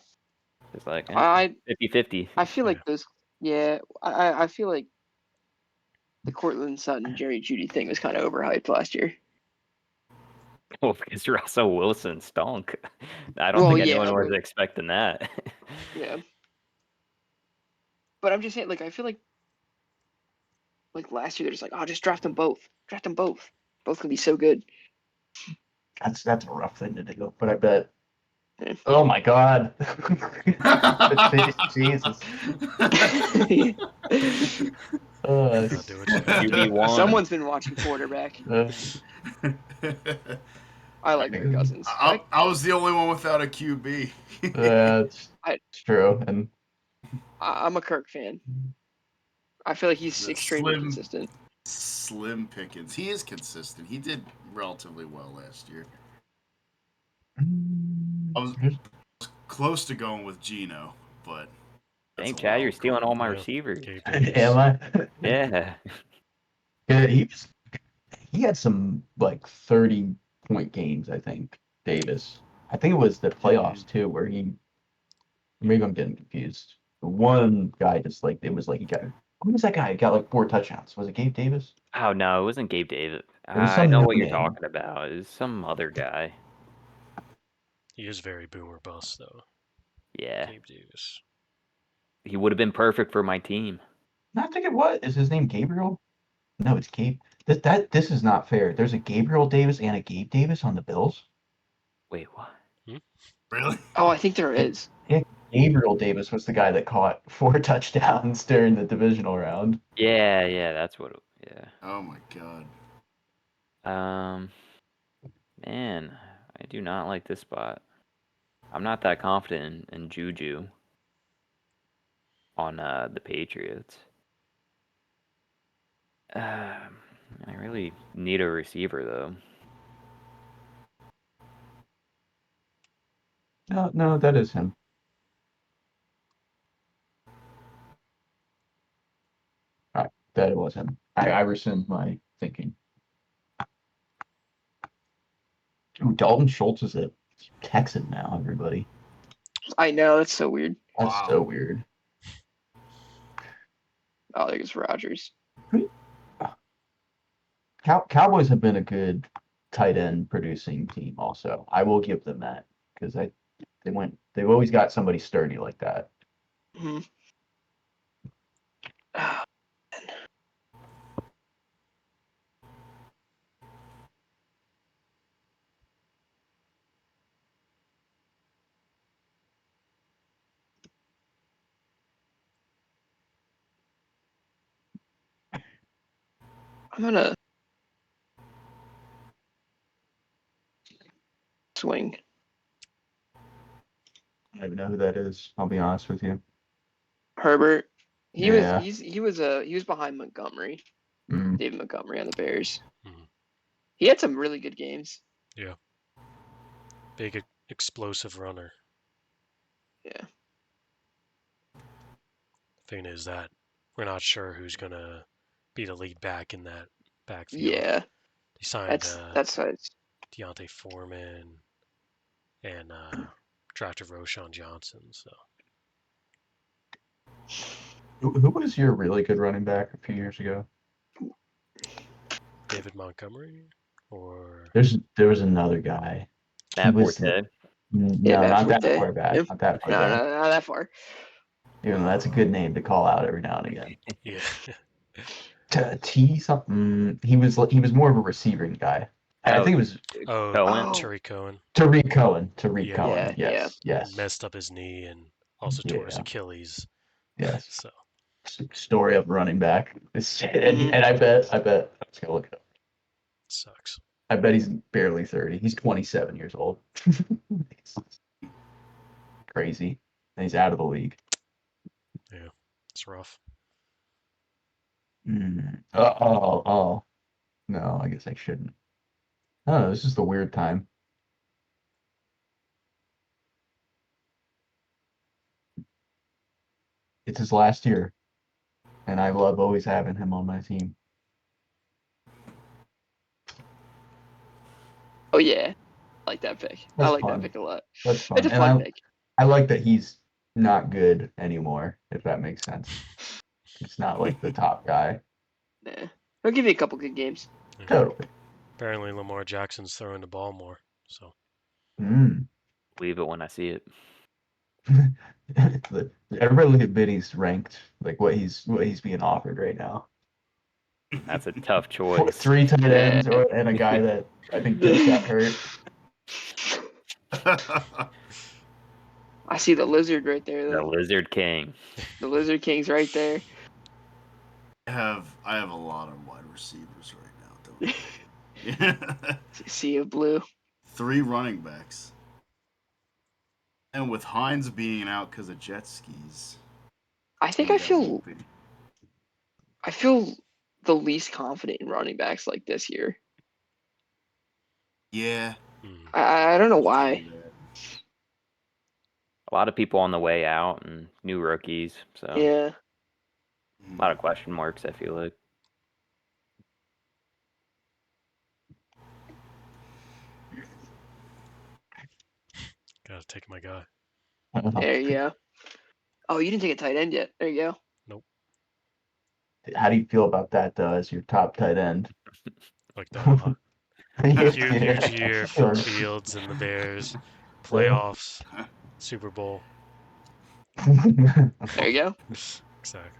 It's like I 50-50. I feel like Yeah. those. Yeah, I feel like the Cortland Sutton Jerry Jeudy thing was kind of overhyped last year. Well, because Russell Wilson stunk. I don't Well, think yeah, anyone was but- expecting that. Yeah, but I'm just saying, like, I feel like last year they're just like, oh, just draft them both. Draft them both. Both can be so good. That's a rough thing to do, but I bet. Yeah. Oh my God! Jesus. Gotta do what you gotta do. QB1. Someone's been watching quarterback. I like Kirk Cousins. I was the only one without a QB. That's true, and I'm a Kirk fan. I feel like he's extremely Slim. consistent. Slim pickings. He is consistent. He did relatively well last year. I was close to going with Geno, but Dang, Chad, you're stealing all my Yeah. receivers. Gabe Davis. am I? Yeah. Yeah, he had some like 30-point games, I think. Davis. I think it was the playoffs too, where maybe I'm getting confused. One guy just like it was like he got. Who was that guy? He got like 4 touchdowns. Was it Gabe Davis? Oh, no, it wasn't Gabe Davis. was I some know what you're no-name. talking about. It was some other guy. He is very boomer bust though. Yeah. Gabe Davis. He would have been perfect for my team. I think it was. Is his name Gabriel? No, it's Gabe. This is not fair. There's a Gabriel Davis and a Gabe Davis on the Bills. Wait, what? really? Oh, I think there is. Gabriel Davis was the guy that caught 4 touchdowns during the divisional round. Yeah, that's what. Yeah. Oh my god. Man, I do not like this spot. I'm not that confident in Juju on the Patriots. I really need a receiver though. No, that is him. All right, that was him. I rescind my thinking. Ooh, Dalton Schultz is a Texan now, everybody. I know, that's so weird. That's Wow. so weird. Oh, there's Rodgers. Cowboys have been a good tight end producing team also. I will give them that because they've always got somebody sturdy like that. Mm-hmm. I'm gonna swing. I don't even know who that is. I'll be honest with you. Herbert. He Yeah. was behind Montgomery. Mm. David Montgomery on the Bears. Mhm. He had some really good games. Big explosive runner. Yeah. Thing is that we're not sure who's gonna be the lead back in that backfield. Yeah. They signed That's Deontay Foreman and drafted Roshan Johnson. So Who was your really good running back a few years ago? David Montgomery or There was another guy. Matt was- Forte. Yeah, No, Matt not that Forte. far back. Yep. Not that far No, back. not that far. Even though that's a good name to call out every now and again. Yeah. T something. He was more of a receiving guy. I Oh, think it was Oh, Cohen. Oh. Tariq Cohen. Tariq Cohen. Tariq Yeah. Cohen. Yeah, Yes. Yes. Messed up his knee and also tore his Yeah. Achilles. Yes. So Story of running back. And, Mhm. and I bet I was gonna look it up. sucks. I bet he's barely 30. He's 27 years old. It's crazy. And he's out of the league. It's rough. Oh. No, I guess I shouldn't. Oh, this is the weird time. It's his last year. And I love always having him on my team. Oh yeah, I like that pick. I That's like fun. that pick a lot. That's fun. It's a And fun pick. I like that he's not good anymore, if that makes sense. He's not like the top guy. Nah. He'll give you a couple good games. Totally. Apparently Lamar Jackson's throwing the ball more. So Believe it when I see it. Everybody look at Biddy's ranked, like what he's being offered right now. That's a tough choice. 3 tight Yeah. ends and a guy that I think just got hurt. I see the lizard right there, The though. Lizard King. The Lizard King's right there. I have a lot of wide receivers right now, don't I? Sea of blue. 3 running backs. And with Hines being out because of jet skis. I think maybe I that feel won't be. the least confident in running backs like this year. Yeah. I don't know why. A lot of people on the way out and new rookies. So Yeah. a lot of question marks, I feel like. gotta take my guy. There you go. Oh, you didn't take a tight end yet. There you go. How do you feel about that though, as your top tight end? Like that a lot. Yeah. Huge year for Fields and the Bears. Playoffs. Super Bowl. There you go. Exactly.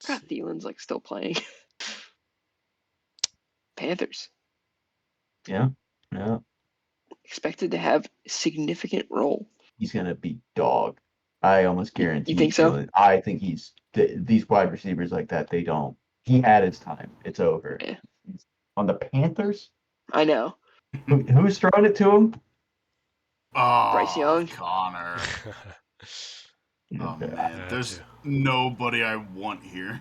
God, Thielen's like still playing. Panthers Yeah. expected to have significant role. He's gonna be dog. I almost guarantee. You think so? Thielen. I think these wide receivers like that. They don't. He had his time. It's over. Yeah. On the Panthers, I know. who's throwing it to him? Oh, Bryce Young. Connor. Oh Okay. man, there's nobody I want here.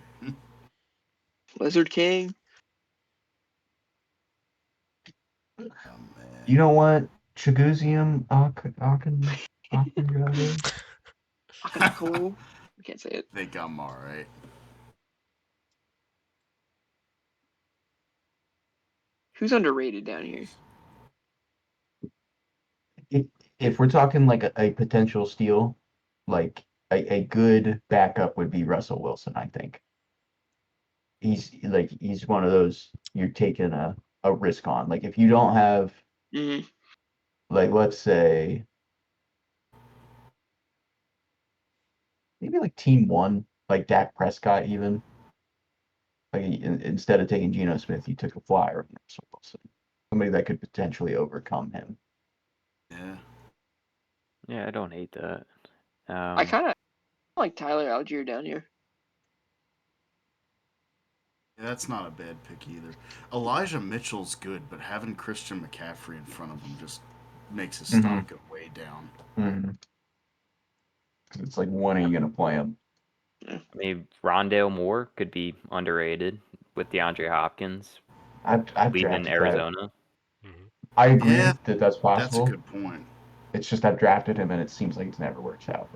Lizard King. Oh man. You don't want Chiguzium Cool. I can't say it. I think I'm all right. Who's underrated down here? If we're talking like a potential steal, like a good backup would be Russell Wilson, I think. He's one of those you're taking a risk on. Like if you don't have Mm-hmm. like let's say maybe like team 1, like Dak Prescott even. Like instead of taking Geno Smith, you took a flyer on Russell Wilson. Somebody that could potentially overcome him. Yeah. Yeah, I don't hate that. I kind of like Tyler Algier down here. Yeah, that's not a bad pick either. Elijah Mitchell's good, but having Christian McCaffrey in front of him just makes his stock go way down. Mm-hmm. It's like, when are you going to play him? I mean, Rondale Moore could be underrated with DeAndre Hopkins I've leaving drafted Arizona. I agree Yeah, that that's possible. That's a good point. It's just I've drafted him and it seems like it's never works out.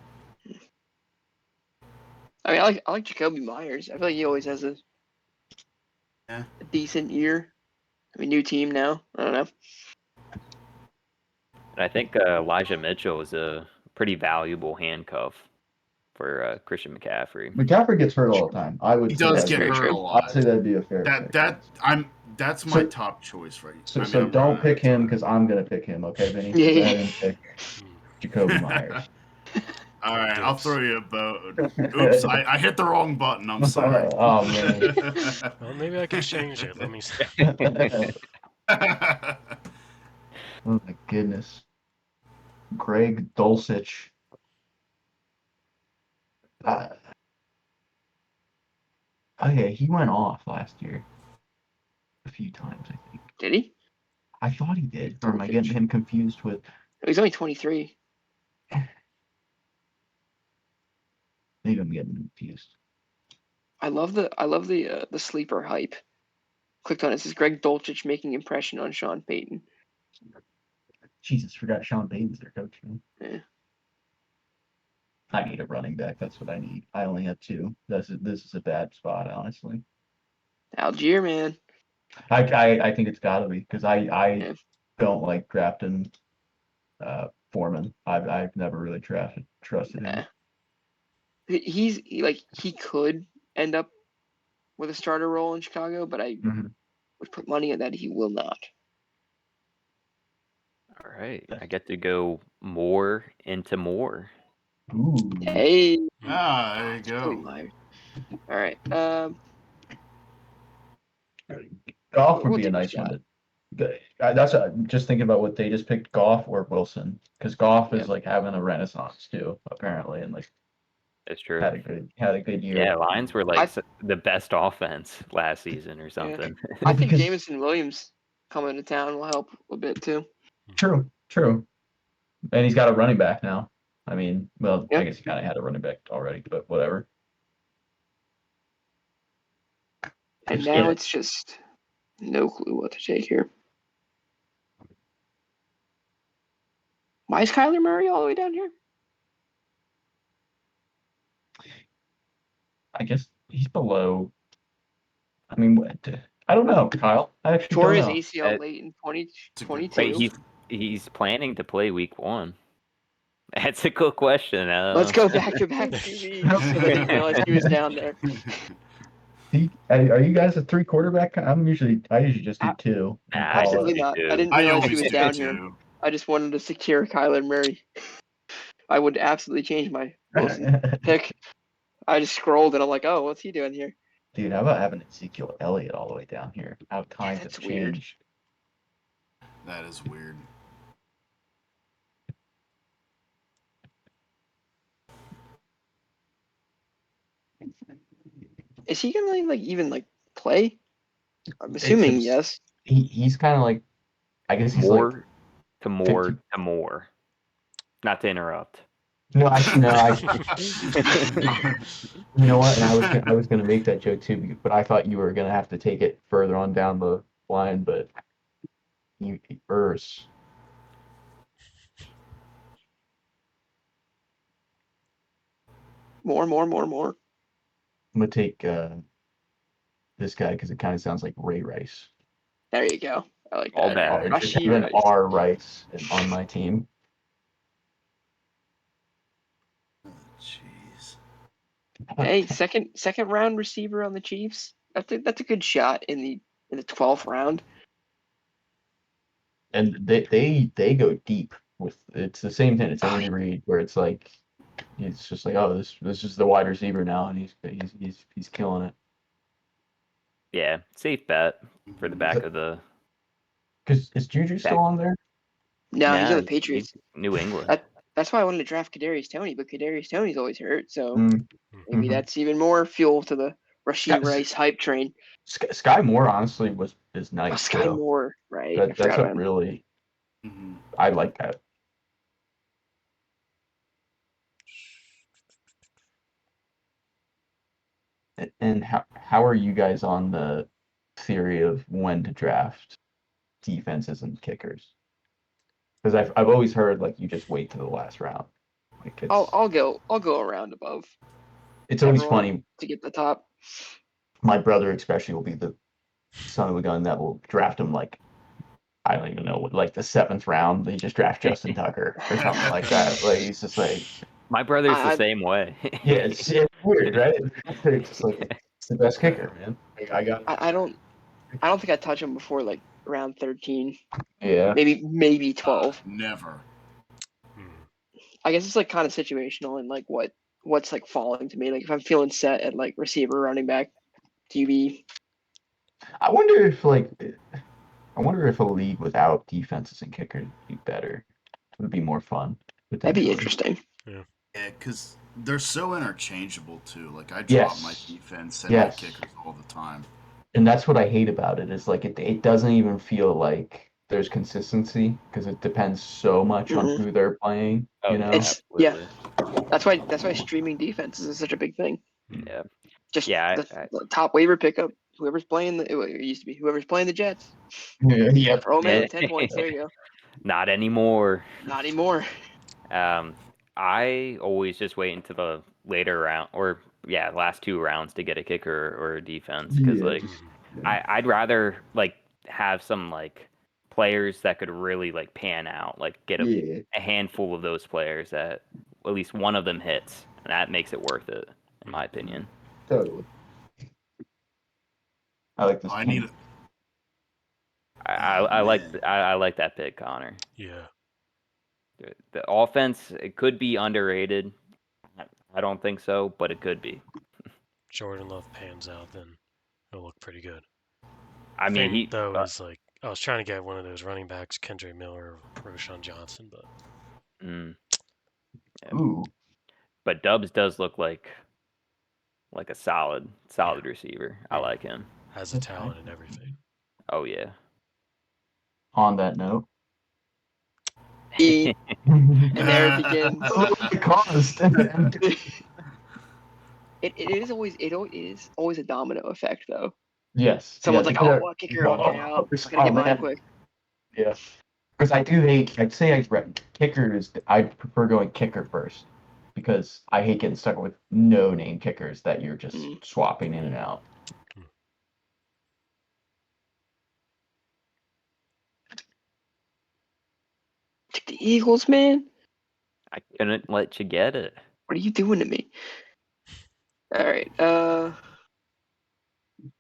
I mean, I like Jacoby Myers. I feel like he always has a decent year. I mean, new team now. I don't know. And I think Elijah Mitchell is a pretty valuable handcuff for Christian McCaffrey. McCaffrey gets hurt all the time. I would He say does that's get very hurt true. a lot. I'd say that'd be a fair pick. That's my So- top choice, right? So, I mean, so I'm don't running pick out of him time. because I'm gonna pick him. Okay, Vinny. Yeah, Go yeah. ahead and pick Jacoby Myers. All right, I'll Dibs. throw you a bone. Oops, I hit the wrong button. I'm sorry. Oh man. Well, maybe I can change it. Let me see. Oh my goodness. Greg Dulcich. Oh yeah, he went off last year a few times, I think. Did he? I thought he did. Or am I getting him confused with? He's only 23. Maybe I'm getting him confused. I love the sleeper hype. Clicked on it. It says Greg Dulcich making impression on Sean Payton. Jesus, forgot Sean Payton's their coach. Man. Yeah. I need a running back. That's what I need. I only have two. This is a bad spot, honestly. Algier, man. I think it's got to be because I Yeah. don't like drafting Foreman. I've never really trusted him. Yeah. He could end up with a starter role in Chicago, but I Mhm. would put money on that he will not. All right, I get to go more into more. Ooh. Hey, There you Jacoby go. Myers. All right. Goff would We'll be a take a nice shot. one. That's just thinking about what they just picked, Goff or Wilson, because Goff is Yeah. like having a renaissance too, apparently, and like That's true. had a good year. Yeah, Lions were like I- the best offense last season or something. I think Because- Jameson Williams coming to town will help a bit too. True. And he's got a running back now. I mean, well, Yeah. I guess he kind of had a running back already, but whatever. And Just now get it. it's just no clue what to take here. Why is Kyler Murray all the way down here? I guess he's below. I mean, I don't know, Kyle. I actually Tore don't his know. ACL late in a good 2022. But he's planning to play week 1. That's a good question. Let's go back to back QBs. I didn't realize he was down there. Are you guys a 3 quarterback? I usually just do 2. and Nah, call it. Absolutely not. I didn't I realize he always was do down here. too. I just wanted to secure Kyler Murray. I would absolutely change my Wilson pick. I just scrolled and I'm like, oh, what's he doing here? Dude, how about having Ezekiel Elliott all the way down here? How times have that's weird. changed. That is weird. Is he gonna even play? I'm assuming yes. He's kind of like, I guess he's more like, to more to more. Not to interrupt. no, you know what? And I was gonna make that joke too, but I thought you were gonna have to take it further on down the line, but Urs. More. I'm gonna take this guy because it kind of sounds like Ray Rice. There you go. I like All that. bad. Or just Rashee have an Rice. R Rice on my team. Jeez. Hey, second round receiver on the Chiefs. That's a good shot in the 12th round. And they go deep with it's the same thing. It's Andy Reid where it's like it's just like, oh, this is the wide receiver now, and he's killing it. Yeah, safe bet for the back of the. Because is Juju still on there? No, he's on the Nah, Patriots. New England. That's why I wanted to draft Kadarius Toney, but Kadarius Toney's always hurt, so Mm, maybe mhm. that's even more fuel to the Rashee Yes. Rice hype train. Sky Moore honestly is Oh, nice. Sky too. Moore, right? I That's forgot a about him. really Mhm. I like that. And how are you guys on the theory of when to draft defenses and kickers? Because I've always heard like you just wait to the last round. Like I'll go around above it's always everyone funny. to get the top. My brother especially will be the son of a gun that will draft him like I don't even know what like the 7th round. They just draft Justin Tucker or something like that. Like he's just like My brother's the I- same way. Yeah, it's weird, right? It's just like it's the best kicker, man. Like, I got. I don't think I touch him before like around 13, Yeah. maybe 12. Never. Hmm. I guess it's like kind of situational and like what's like falling to me. Like if I'm feeling set at like receiver, running back, QB. I wonder if a league without defenses and kickers would be better. It would be more fun. That'd be Potentially. interesting. Yeah, because they're so interchangeable too. Like I drop Yes. my defense and Yes. my kickers all the time. And that's what I hate about it. Is like it doesn't even feel like there's consistency because it depends so much on Mhm. who they're playing. Oh, You know. It's- absolutely. That's why streaming defenses is such a big thing. Yeah. Just Yeah, the top waiver pickup. Whoever's playing it used to be whoever's playing the Jets. Yeah. Throw them Yeah. in 10 points. There you go. Not anymore. Not anymore. I always just wait until the later round, or last 2 rounds to get a kicker or a defense because Yeah, like I'd rather like have some like players that could really like pan out, like get a handful of those players that at least one of them hits, and that makes it worth it, in my opinion. Totally. I like this. I need. I man. like that pick, Connor. Yeah. The offense, it could be underrated. I don't think so, but it could be. Jordan Love pans out, then it'll look pretty good. I mean, Thing, though, is like I was trying to get one of those running backs, Kendra Miller or Roshan Johnson, but Ooh. But Dubs does look like a solid receiver. I like him. has the talent and everything. Oh yeah. On that note. And there it begins. Caused. It is always a domino effect though. Yes. Someone's yes. like, "Oh, what kicker? Okay, I gotta get mine quick." Yeah. Because I do hate. I'd say kickers. I prefer going kicker first because I hate getting stuck with no name kickers that you're just swapping in and out. The Eagles, man. I couldn't let you get it. What are you doing to me? All right.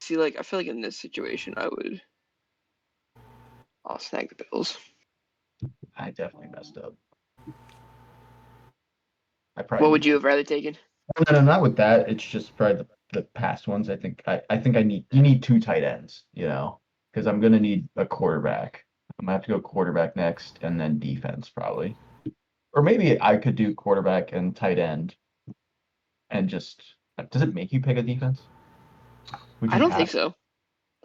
See, like I feel like in this situation, I'll snag the Bills. I definitely messed up. What would you have rather taken? No, not with that. It's just probably the past ones. I think you need 2 tight ends. You know, because I'm gonna need a quarterback. I'm gonna have to go quarterback next, and then defense probably. Or maybe I could do quarterback and tight end, and just does it make you pick a defense? I don't think so.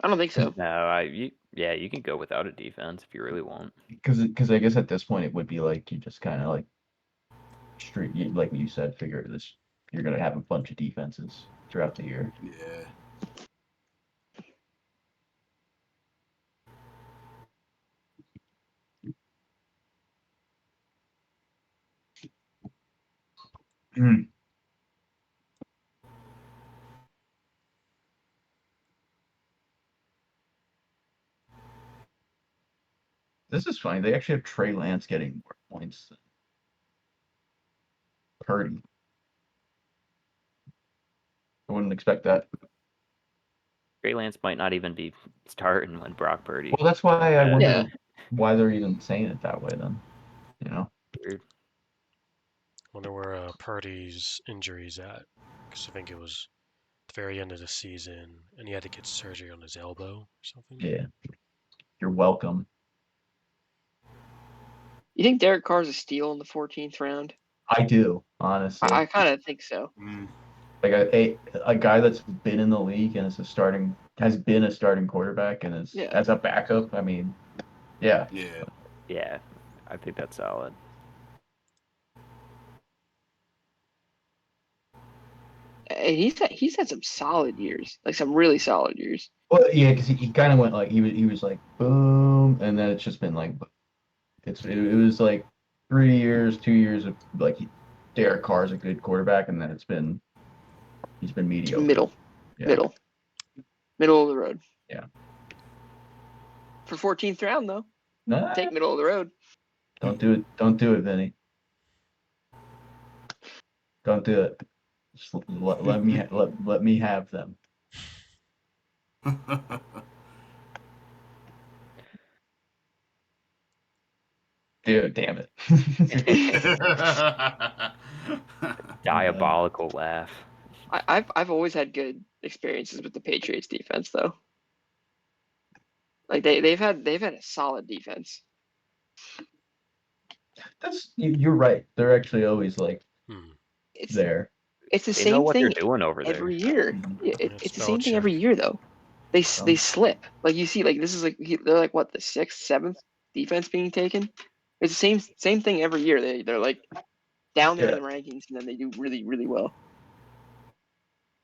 I don't think so. No, you can go without a defense if you really want. Because I guess at this point it would be like you just kind of like like you said, figure this. You're gonna have a bunch of defenses throughout the year. Yeah. This is funny. They actually have Trey Lance getting more points than Purdy. I wouldn't expect that. Trey Lance might not even be starting when Brock Purdy. Well, that's why I wonder Yeah. why they're even saying it that way. Then, you know. Weird. Wonder where Purdy's injury's at, because I think it was the very end of the season, and he had to get surgery on his elbow or something. Yeah. You're welcome. You think Derek Carr's a steal in the 14th round? I do, honestly. I kind of think so. Like a guy that's been in the league and has been a starting quarterback and is as a backup. I mean, yeah. Yeah, I think that's solid. And he's had some solid years, like some really solid years. Well, yeah, because he kind of went like he was like boom, and then it's just been like it was like 3 years, 2 years of like Derek Carr's a good quarterback, and then he's been mediocre. Middle of the road. Yeah. For 14th round though, Nah, take middle of the road. don't do it, Vinny. Don't do it. Just let me have them. Dude, damn it. Diabolical laugh. I've always had good experiences with the Patriots defense though. Like they've had a solid defense. You're right. They're actually always like It's there. it's the They know same what thing they're doing over there. every year. Yeah, It's it's the same thing Belichick. every year though. They slip. Like you see, like this is like they're like what, the 6th, 7th defense being taken. It's the same thing every year. They're like down there in the rankings, and then they do really really well.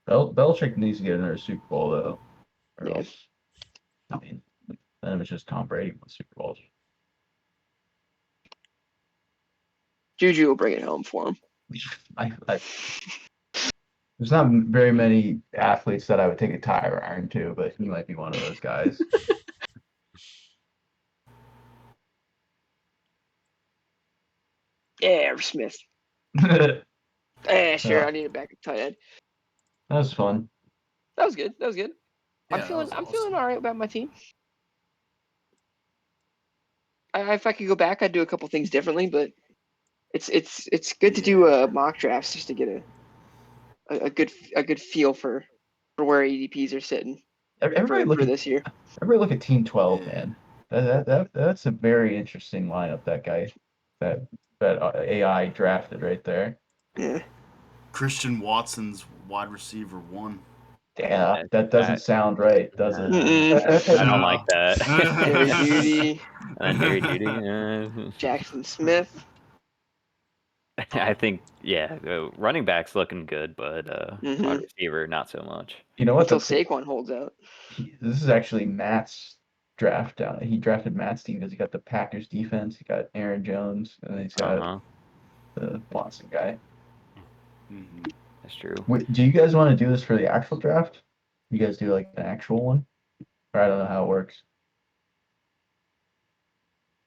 Belichick needs to get another Super Bowl though, or Yeah. else. I mean, then it's just Tom Brady with Super Bowls. Juju will bring it home for him. There's not very many athletes that I would take a tire iron to, but he might be one of those guys. Yeah, Smith. That Sure. I need a backup tight end. was fun. That was good. That was good. Yeah, I'm feeling that was feeling awesome. all right about my team. If I could go back, I'd do a couple things differently, but it's good to do mock drafts just to get a good feel for where ADPs are sitting Everybody for this year. Everybody look at Team 12, Yeah. man. That's a very interesting lineup. That guy, that AI drafted right there. Yeah. Christian Watson's wide receiver 1. Yeah, that doesn't sound right, does it? I don't like that. Jerry Judy, Jerry Judy. Jackson Smith. I think, running back's looking good, but wide receiver, not so much. You know what? Until Saquon holds out. This is actually Matt's draft. He drafted Matt's team because he got the Packers defense. He got Aaron Jones, and then he's got the Watson guy. Mm-hmm. That's true. Wait, do you guys want to do this for the actual draft? You guys do like an actual one? Or I don't know how it works.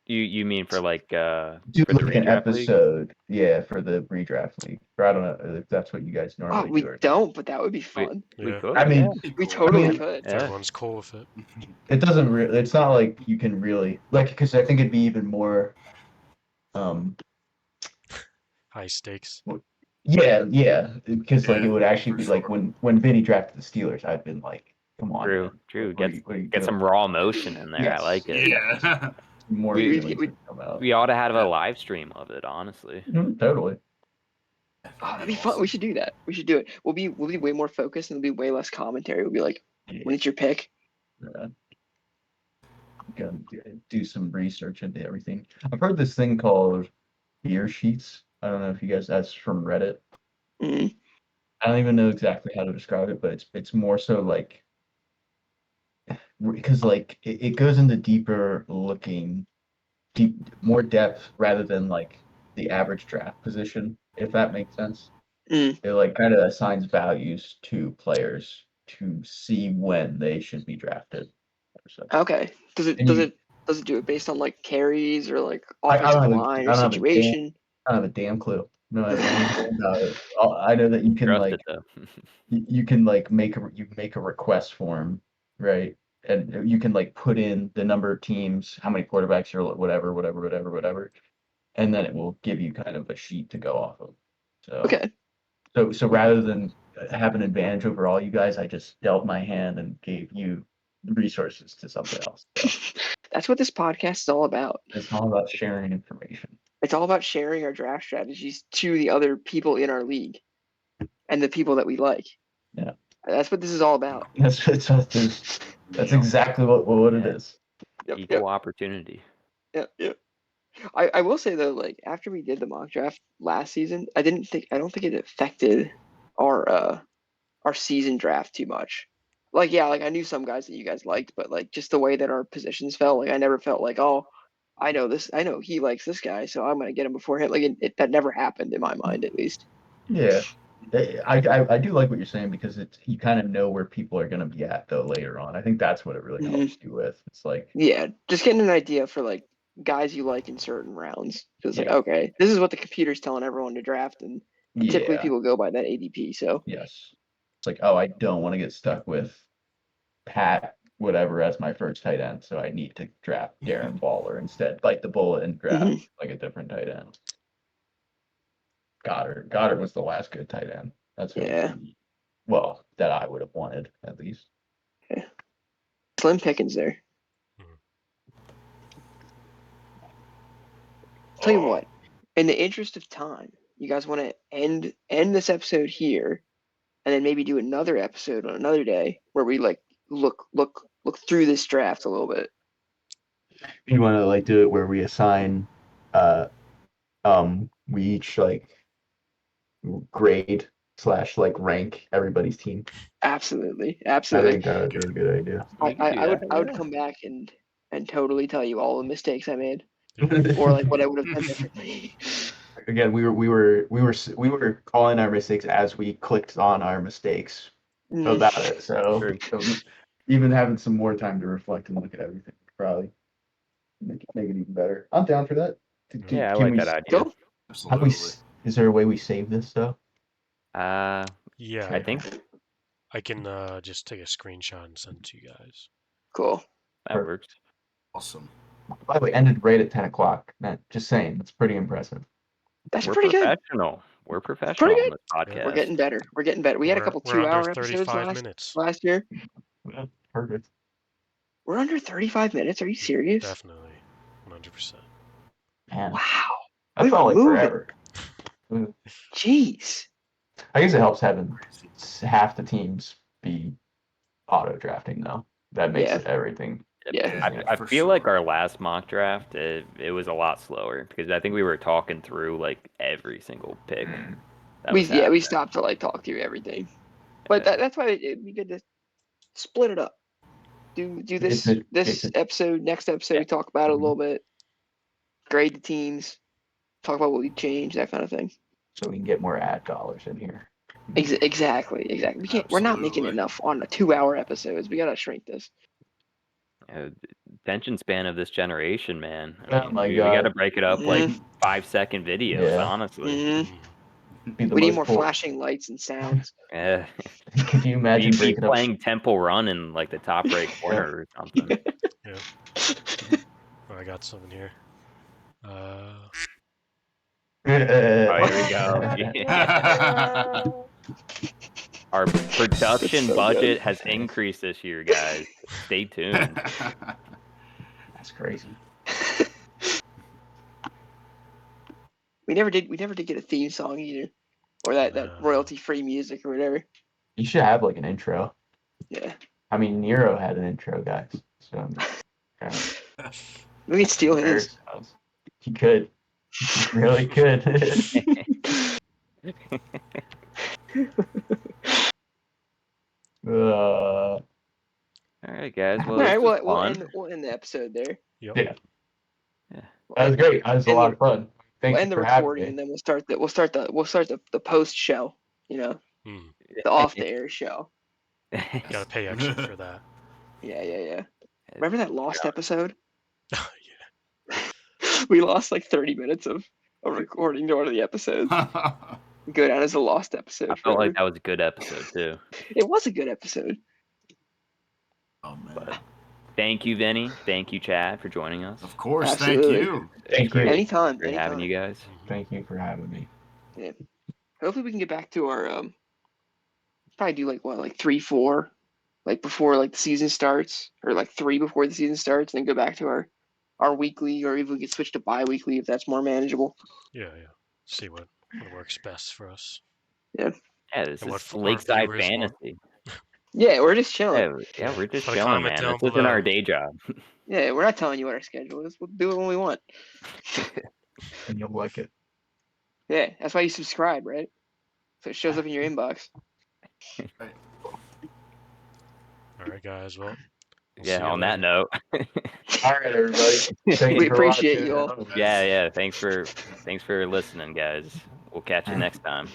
You mean for like do for the like an redraft league? episode, yeah, for the redraft league. Or I don't know if that's what you guys normally We do. Or don't, but that would be fun. We Yeah. could. I mean, We totally could. If everyone's cool with it. it doesn't really. It's not like you can really like, because I think it'd be even more. High stakes. Yeah, because like it would actually for be like sure. when Vinny drafted the Steelers, I've been like, come on, man. True. What are you Get doing? some raw emotion in there. Yes. I like it. Yeah. More We- feelings would come out. We ought to have a live stream of it, honestly. Totally. Oh, that'd be fun. We should do that. We should do it. We'll be way more focused, and there'll be way less commentary. We'll be like, when it's your pick. Yeah. Gotta do some research into everything. I've heard this thing called beer sheets. I don't know if you guys. That's from Reddit. Mm. I don't even know exactly how to describe it, but it's more so like, because like it goes into more depth rather than like the average draft position, if that makes sense. Mm. It like kind of assigns values to players to see when they should be drafted. So, Okay. Does it do it based on like carries or like I offensive don't have line I or don't have a situation? I don't have a damn clue. No idea anything about it. I know that you can Trust like it though. you can like make a request form, right? And you can like put in the number of teams, how many quarterbacks or whatever, and then it will give you kind of a sheet to go off of. So Okay. so rather than have an advantage over all you guys, I just dealt my hand and gave you resources to something else. So That's what this podcast is all about. it's all about sharing information. It's all about sharing our draft strategies to the other people in our league and the people that we like. Yeah. That's what this is all about. That's exactly what it is. Equal opportunity. Yep. I will say though, like after we did the mock draft last season, I don't think it affected our season draft too much. Like like I knew some guys that you guys liked, but like just the way that our positions felt, like I never felt like, oh, I know he likes this guy, so I'm gonna get him before him. Like that never happened in my mind, at least. Yeah. I do like what you're saying, because you kind of know where people are going to be at though later on. I think that's what it really helps you with. It's like, yeah, just getting an idea for like guys you like in certain rounds. Just like, Yeah. okay, this is what the computer's telling everyone to draft, and Typically, Yeah. people go by that ADP. So Yes. It's like, oh, I don't want to get stuck with Pat, whatever, as my first tight end, so I need to draft Darren Waller instead. Bite the bullet and draft like a different tight end. Goddard. Goddard was the last good tight end. That's who. Yeah. Well, that I would have wanted at least. slim pickings there. Tell you what, in the interest of time, you guys want to end this episode here, and then maybe do another episode on another day where we like look through this draft a little bit. You want to like do it where we assign, we each like grade / like rank everybody's team. Absolutely. I think that would be a good idea. I would come back and totally tell you all the mistakes I made, or like what I would have done differently. Again, we were calling our mistakes as we clicked on our mistakes about it. So even having some more time to reflect and look at everything would probably make it even better. I'm down for that. Yeah, I like that idea. Go. Absolutely. Is there a way we save this though? Yeah, I think I can just take a screenshot and send it to you guys. Cool. that works. Awesome. By the way, ended right at 10 o'clock. Man, just saying, that's pretty impressive. That's We're pretty good. professional. We're professional Pretty on good. this podcast. We're getting better. We had a couple We're under 2-hour episodes 35 minutes. last year. Yeah, perfect. We're under 35 minutes. Are you serious? Definitely, 100%. Man, Wow. that we felt like moving. forever. Jeez. I guess it helps having half the teams be auto drafting though. That makes everything. Yeah. I for feel like sure. our last mock draft, it was a lot slower because I think we were talking through like every single pick. that was We happening. stopped to like talk through everything, but that's why it'd be good to split it up. Do this episode, next episode we talk about it a little bit, grade the teams, talk about what we changed, that kind of thing. So we can get more ad dollars in here. Exactly. We're not making Absolutely. enough on the 2-hour episodes. We gotta shrink this. Attention span of this generation, man. Oh my we God. got to break it up like 5-second videos, Yeah. honestly. Be the We need most more cool- flashing lights and sounds. Yeah. Can you imagine You keep breaking up? playing Temple Run in like the top right corner or something. Oh, I got something here. Oh, here we go. Our production so budget good. has increased this year, guys. Stay tuned. That's crazy. We never did get a theme song either, or that royalty free music or whatever. You should have like an intro. Yeah. I mean, Nero had an intro, guys. So We can steal his. He could. He really could. All right, guys. Well, All right, this was fun. we'll end the episode there. Yep. Yeah. That was great. That was a lot of fun. Thank We'll you end the for having recording me. and then we'll start the post show. You know, the off the air show. Gotta pay extra for that. Yeah. Remember that lost episode? Yeah. We lost like 30 minutes of recording to one of the episodes. Go down as a lost episode. I felt like that was a good episode too. It was a good episode. Oh man. But thank you, Vinny. Thank you, Chad, for joining us. Of course, Absolutely. thank you. Thank you. Anytime. Great having you guys. Thank you for having me. Yeah. Hopefully we can get back to our probably do like 3-4, like before like the season starts, or like 3 before the season starts, and then go back to our weekly, or even we could switch to bi-weekly if that's more manageable. Yeah. See what works best for us. Yeah, this And what is our Lakeside viewers want. Fantasy. Yeah, we're just chilling. Yeah, we're just Put a chilling, comment man. down This isn't below. our day job. Yeah, we're not telling you what our schedule is. We'll do it when we want. And you'll like it. Yeah, that's why you subscribe, right? So it shows up in your inbox. All right, guys. Well. we'll see Yeah, you on later. that note. All right, everybody. Thank We you for appreciate watching. you all. Yeah. Thanks for listening, guys. We'll catch you next time.